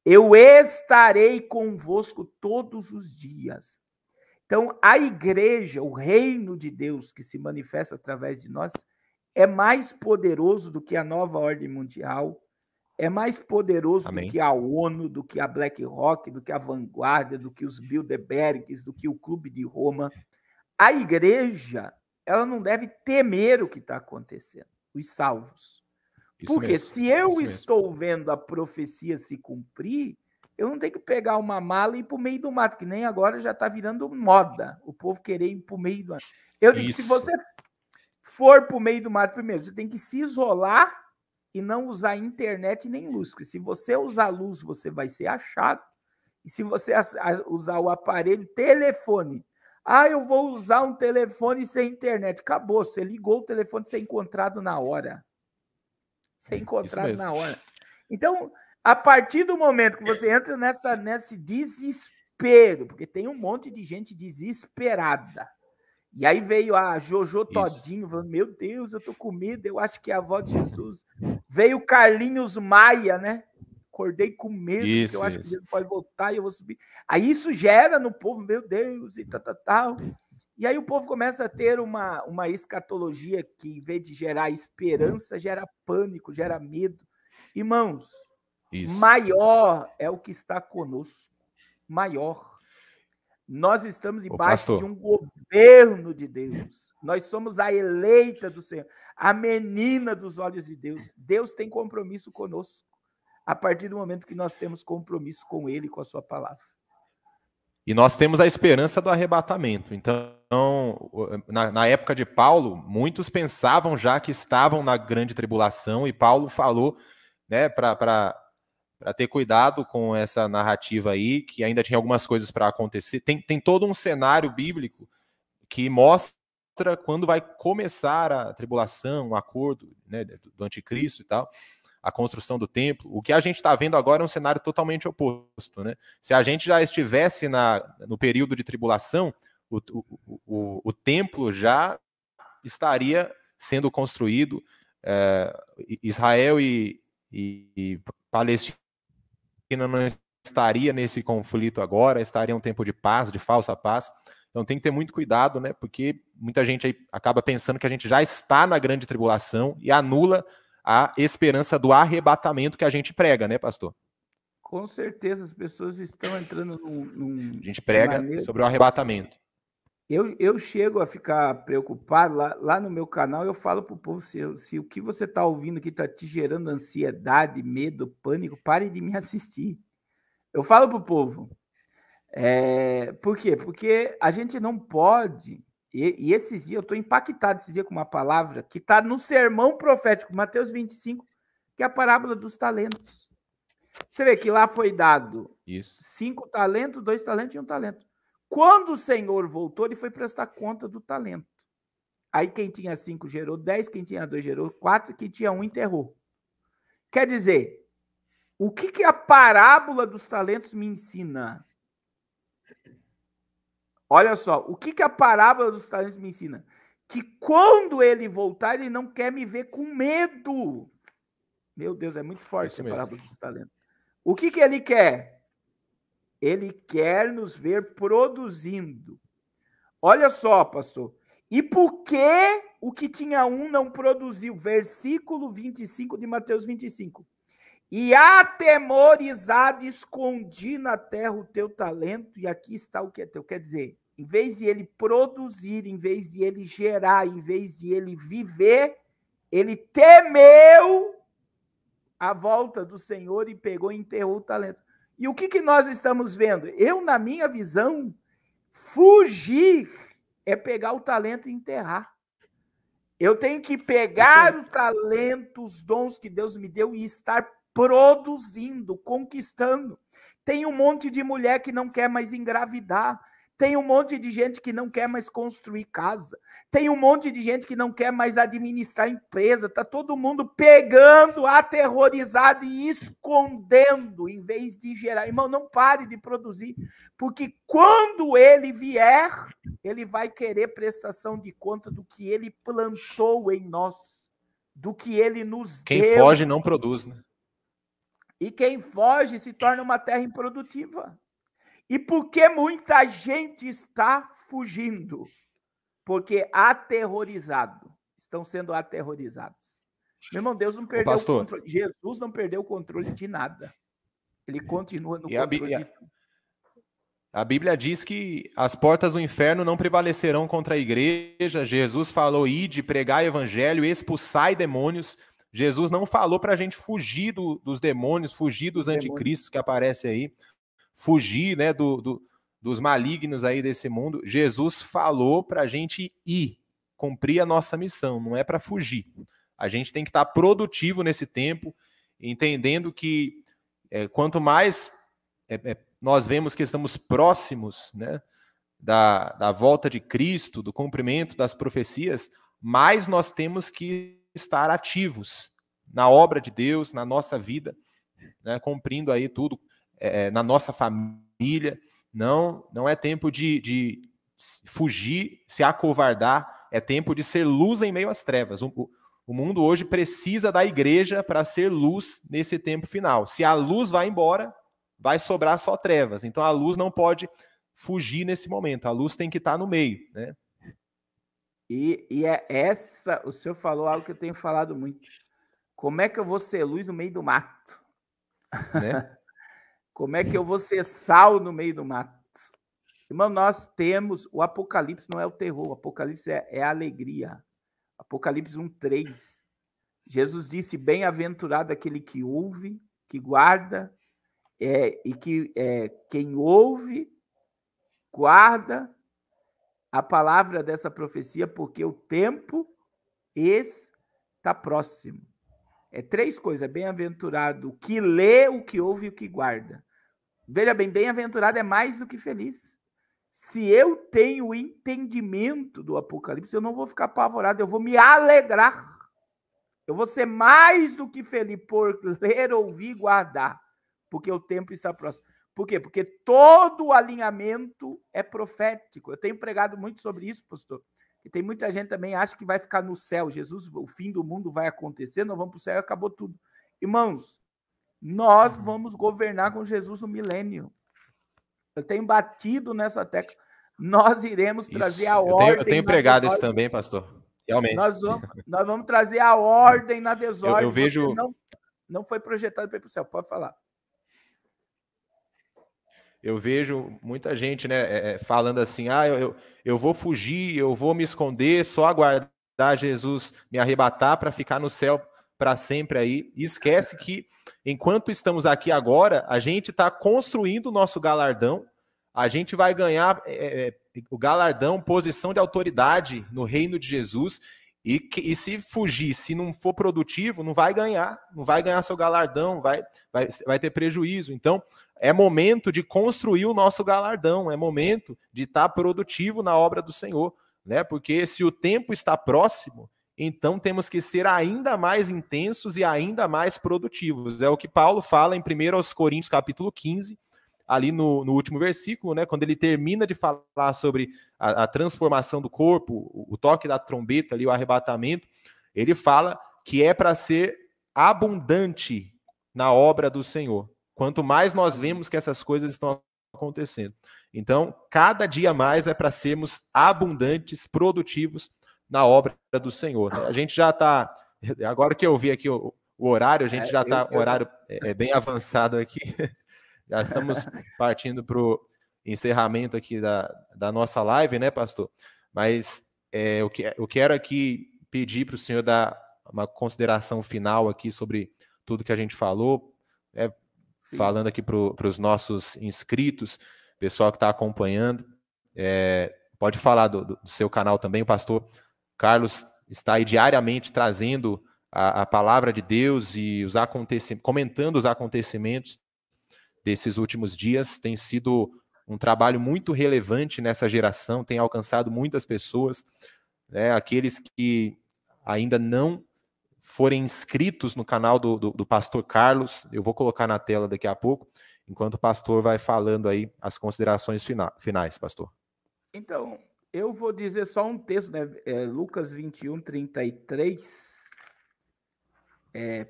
Eu estarei convosco todos os dias. Então, a igreja, o reino de Deus que se manifesta através de nós, é mais poderoso do que a nova ordem mundial, é mais poderoso Amém. Do que a ONU, do que a BlackRock, do que a Vanguarda, do que os Bilderbergs, do que o Clube de Roma. A igreja, ela não deve temer o que está acontecendo, os salvos. Porque se eu estou vendo a profecia se cumprir, eu não tenho que pegar uma mala e ir para o meio do mato, que nem agora já está virando moda, o povo querer ir para o meio do mato. Eu digo, se você for para o meio do mato primeiro, você tem que se isolar e não usar internet nem luz, porque se você usar luz, você vai ser achado. E se você usar o aparelho, telefone. Eu vou usar um telefone sem internet. Acabou, você ligou o telefone, você é encontrado na hora. Você é encontrado na hora. Então, a partir do momento que você entra nesse desespero, porque tem um monte de gente desesperada. E aí veio a Jojo Todinho, falando: meu Deus, eu tô com medo, eu acho que é a avó de Jesus. Veio o Carlinhos Maia, né? Acordei com medo, porque eu acho que ele pode voltar e eu vou subir. Aí isso gera no povo: meu Deus, e tal. E aí o povo começa a ter uma escatologia que, em vez de gerar esperança, gera pânico, gera medo. Irmãos, maior é o que está conosco. Maior. Nós estamos debaixo de um governo de Deus. Nós somos a eleita do Senhor, a menina dos olhos de Deus. Deus tem compromisso conosco, a partir do momento que nós temos compromisso com Ele e com a sua palavra. E nós temos a esperança do arrebatamento. Então, na época de Paulo, muitos pensavam já que estavam na grande tribulação, e Paulo falou, né, para ter cuidado com essa narrativa aí, que ainda tinha algumas coisas para acontecer. Tem todo um cenário bíblico que mostra quando vai começar a tribulação, o acordo, né, do anticristo e tal, a construção do templo. O que a gente está vendo agora é um cenário totalmente oposto, né? Se a gente já estivesse no período de tribulação, o templo já estaria sendo construído, Israel e Palestina não estaria nesse conflito agora, estaria um tempo de paz, de falsa paz. Então tem que ter muito cuidado, né? Porque muita gente aí acaba pensando que a gente já está na grande tribulação e anula a esperança do arrebatamento que a gente prega, né, pastor? Com certeza, as pessoas estão entrando A gente prega sobre o arrebatamento. Eu chego a ficar preocupado, lá no meu canal eu falo para o povo: se o que você está ouvindo aqui está te gerando ansiedade, medo, pânico, pare de me assistir. Eu falo para o povo. Por quê? Porque a gente não pode, e esses dias eu estou impactado esses dias com uma palavra que está no sermão profético, Mateus 25, que é a parábola dos talentos. Você vê que lá foi dado 5 talentos, 2 talentos e 1 talento. Quando o Senhor voltou, ele foi prestar conta do talento. Aí quem tinha 5 gerou 10, quem tinha 2 gerou 4, quem tinha 1 enterrou. Quer dizer, o que a parábola dos talentos me ensina? Olha só, o que a parábola dos talentos me ensina? Que quando ele voltar, ele não quer me ver com medo. Meu Deus, é muito forte a parábola dos talentos. O que ele quer? Ele quer nos ver produzindo. Olha só, pastor. E por que o que tinha 1 não produziu? Versículo 25 de Mateus 25. E atemorizado escondi na terra o teu talento, e aqui está o que é teu. Quer dizer, em vez de ele produzir, em vez de ele gerar, em vez de ele viver, ele temeu a volta do Senhor e pegou e enterrou o talento. E o que nós estamos vendo? Eu, na minha visão, fugir é pegar o talento e enterrar. Eu tenho que pegar o talento, os dons que Deus me deu e estar produzindo, conquistando. Tem um monte de mulher que não quer mais engravidar. Tem um monte de gente que não quer mais construir casa. Tem um monte de gente que não quer mais administrar empresa. Está todo mundo pegando, aterrorizado e escondendo, em vez de gerar. Irmão, não pare de produzir, porque quando ele vier, ele vai querer prestação de conta do que ele plantou em nós, do que ele nos deu. Quem foge não produz, né? E quem foge se torna uma terra improdutiva. E por que muita gente está fugindo? Porque aterrorizado. Estão sendo aterrorizados. Meu irmão, Deus não perdeu o controle. Jesus não perdeu o controle de nada. Ele continua no controle de tudo. A Bíblia diz que as portas do inferno não prevalecerão contra a igreja. Jesus falou, ide, pregai evangelho, expulsai demônios. Jesus não falou para a gente fugir dos demônios, fugir dos anticristos que aparecem aí. Fugir, né, dos malignos aí desse mundo. Jesus falou para a gente ir, cumprir a nossa missão, não é para fugir. A gente tem que estar produtivo nesse tempo, entendendo que quanto mais nós vemos que estamos próximos, né, da volta de Cristo, do cumprimento das profecias, mais nós temos que estar ativos na obra de Deus, na nossa vida, né, cumprindo aí tudo, na nossa família. Não é tempo de fugir, se acovardar, é tempo de ser luz em meio às trevas. O mundo hoje precisa da igreja para ser luz nesse tempo final. Se a luz vai embora, vai sobrar só trevas. Então a luz não pode fugir nesse momento, a luz tem que estar no meio, né? E o senhor falou algo que eu tenho falado muito. Como é que eu vou ser luz no meio do mato? Né? Como é que eu vou ser sal no meio do mato? Irmão, nós temos... O Apocalipse não é o terror, o Apocalipse é a alegria. Apocalipse 1:3. Jesus disse, bem-aventurado aquele que ouve, que guarda, e que quem ouve, guarda a palavra dessa profecia, porque o tempo está próximo. 3 coisas, bem-aventurado o que lê, o que ouve e o que guarda. Veja bem, bem-aventurado é mais do que feliz. Se eu tenho o entendimento do Apocalipse, eu não vou ficar apavorado, eu vou me alegrar. Eu vou ser mais do que feliz por ler, ouvir e guardar, porque o tempo está próximo. Por quê? Porque todo o alinhamento é profético. Eu tenho pregado muito sobre isso, pastor. E tem muita gente também que acha que vai ficar no céu. Jesus, o fim do mundo vai acontecer, nós vamos para o céu e acabou tudo. Irmãos, nós vamos governar com Jesus no milênio. Eu tenho batido nessa tecla. Nós iremos trazer a ordem. Eu tenho pregado isso também, pastor. Realmente. Nós vamos trazer a ordem na desordem. Eu vejo... Você não foi projetado para ir para o céu. Pode falar. Eu vejo muita gente, né, falando assim, eu vou fugir, eu vou me esconder, só aguardar Jesus me arrebatar para ficar no céu para sempre aí. E esquece que, enquanto estamos aqui agora, a gente está construindo o nosso galardão, a gente vai ganhar o galardão, posição de autoridade no reino de Jesus, e se fugir, se não for produtivo, não vai ganhar seu galardão, vai ter prejuízo. Então, é momento de construir o nosso galardão, é momento de estar produtivo na obra do Senhor, né? Porque se o tempo está próximo, então temos que ser ainda mais intensos e ainda mais produtivos. É o que Paulo fala em 1 Coríntios capítulo 15, ali no último versículo, né? Quando ele termina de falar sobre a transformação do corpo, o toque da trombeta, ali, o arrebatamento, ele fala que é para ser abundante na obra do Senhor. Quanto mais nós vemos que essas coisas estão acontecendo. Então, cada dia mais é para sermos abundantes, produtivos na obra do Senhor. Né? A gente já está, agora que eu vi aqui o horário, a gente já está, o horário é bem avançado aqui, já estamos partindo para o encerramento aqui da nossa live, né, pastor? Mas eu quero aqui pedir para o senhor dar uma consideração final aqui sobre tudo que a gente falou, falando aqui para os nossos inscritos, pessoal que está acompanhando. Pode falar do seu canal também, o pastor Carlos está aí diariamente trazendo a palavra de Deus e comentando os acontecimentos desses últimos dias. Tem sido um trabalho muito relevante nessa geração, tem alcançado muitas pessoas, né? Aqueles que ainda não forem inscritos no canal do pastor Carlos, eu vou colocar na tela daqui a pouco, enquanto o pastor vai falando aí as considerações finais, pastor. Então, eu vou dizer só um texto, né? Lucas 21:33.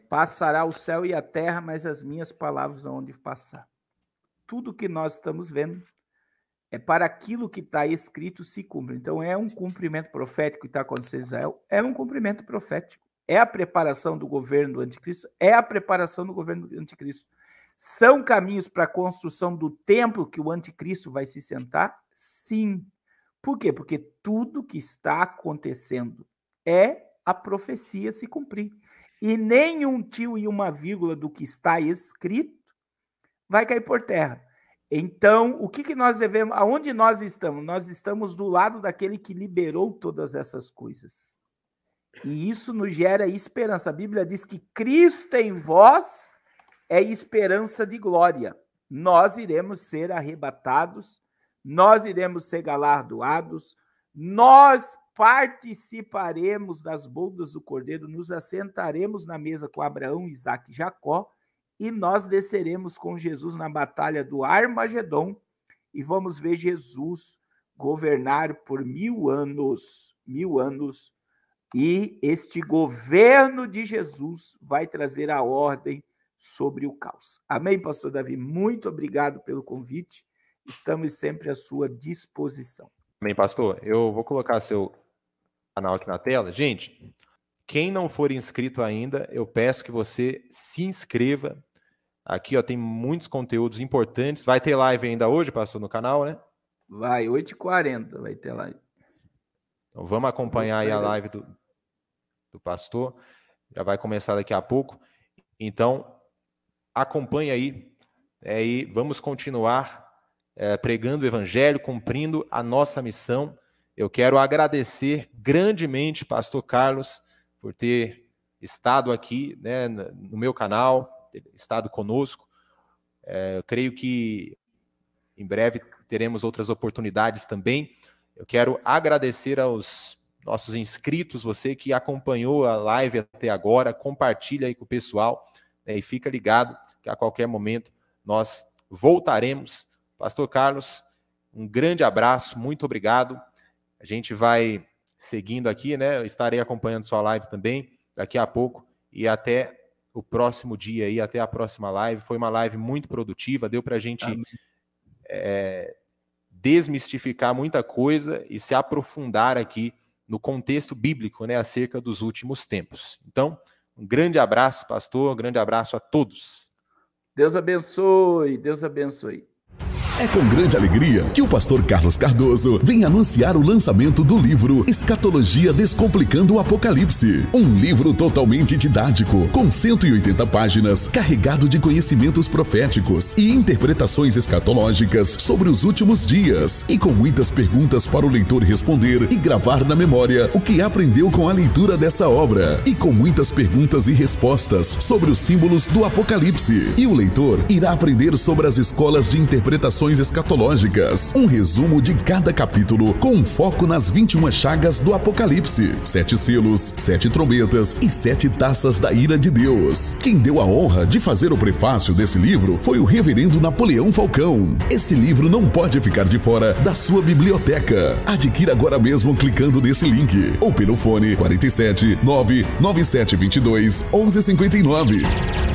Passará o céu e a terra, mas as minhas palavras não hão de passar. Tudo que nós estamos vendo é para aquilo que está escrito se cumpre. Então, é um cumprimento profético que está acontecendo em Israel, é um cumprimento profético. É a preparação do governo do anticristo, é a preparação do governo do anticristo. São caminhos para a construção do templo que o anticristo vai se sentar? Sim. Por quê? Porque tudo que está acontecendo é a profecia se cumprir. E nenhum tio e uma vírgula do que está escrito vai cair por terra. Então, o que nós devemos, aonde nós estamos? Nós estamos do lado daquele que liberou todas essas coisas. E isso nos gera esperança. A Bíblia diz que Cristo em vós é esperança de glória. Nós iremos ser arrebatados, nós iremos ser galardoados, nós participaremos das bodas do Cordeiro, nos assentaremos na mesa com Abraão, Isaque e Jacó, e nós desceremos com Jesus na batalha do Armagedon e vamos ver Jesus governar por 1000 anos. 1000 anos. E este governo de Jesus vai trazer a ordem sobre o caos. Amém, pastor Davi? Muito obrigado pelo convite. Estamos sempre à sua disposição. Amém, pastor. Eu vou colocar seu canal aqui na tela. Gente, quem não for inscrito ainda, eu peço que você se inscreva. Aqui, ó, tem muitos conteúdos importantes. Vai ter live ainda hoje, pastor, no canal, né? Vai, 8h40 vai ter live. Então, vamos acompanhar aí a live do pastor. Já vai começar daqui a pouco. Então, acompanhe aí. E vamos continuar pregando o evangelho, cumprindo a nossa missão. Eu quero agradecer grandemente, pastor Carlos, por ter estado aqui, né, no meu canal, ter estado conosco. Eu creio que em breve teremos outras oportunidades também. Eu quero agradecer aos nossos inscritos, você que acompanhou a live até agora, compartilha aí com o pessoal, né, e fica ligado que a qualquer momento nós voltaremos. Pastor Carlos, um grande abraço, muito obrigado. A gente vai seguindo aqui, né? Eu estarei acompanhando sua live também daqui a pouco e até o próximo dia aí, até a próxima live. Foi uma live muito produtiva, deu para a gente desmistificar muita coisa e se aprofundar aqui no contexto bíblico, né, acerca dos últimos tempos. Então, um grande abraço, pastor, um grande abraço a todos. Deus abençoe, Deus abençoe. É com grande alegria que o pastor Carlos Cardoso vem anunciar o lançamento do livro Escatologia Descomplicando o Apocalipse. Um livro totalmente didático, com 180 páginas, carregado de conhecimentos proféticos e interpretações escatológicas sobre os últimos dias, e com muitas perguntas para o leitor responder e gravar na memória o que aprendeu com a leitura dessa obra, e com muitas perguntas e respostas sobre os símbolos do Apocalipse. E o leitor irá aprender sobre as escolas de interpretações escatológicas, um resumo de cada capítulo com um foco nas 21 chagas do Apocalipse, 7 selos, 7 trombetas e 7 taças da ira de Deus. Quem deu a honra de fazer o prefácio desse livro foi o reverendo Napoleão Falcão. Esse livro não pode ficar de fora da sua biblioteca. Adquira agora mesmo clicando nesse link ou pelo fone 47 99722 1159.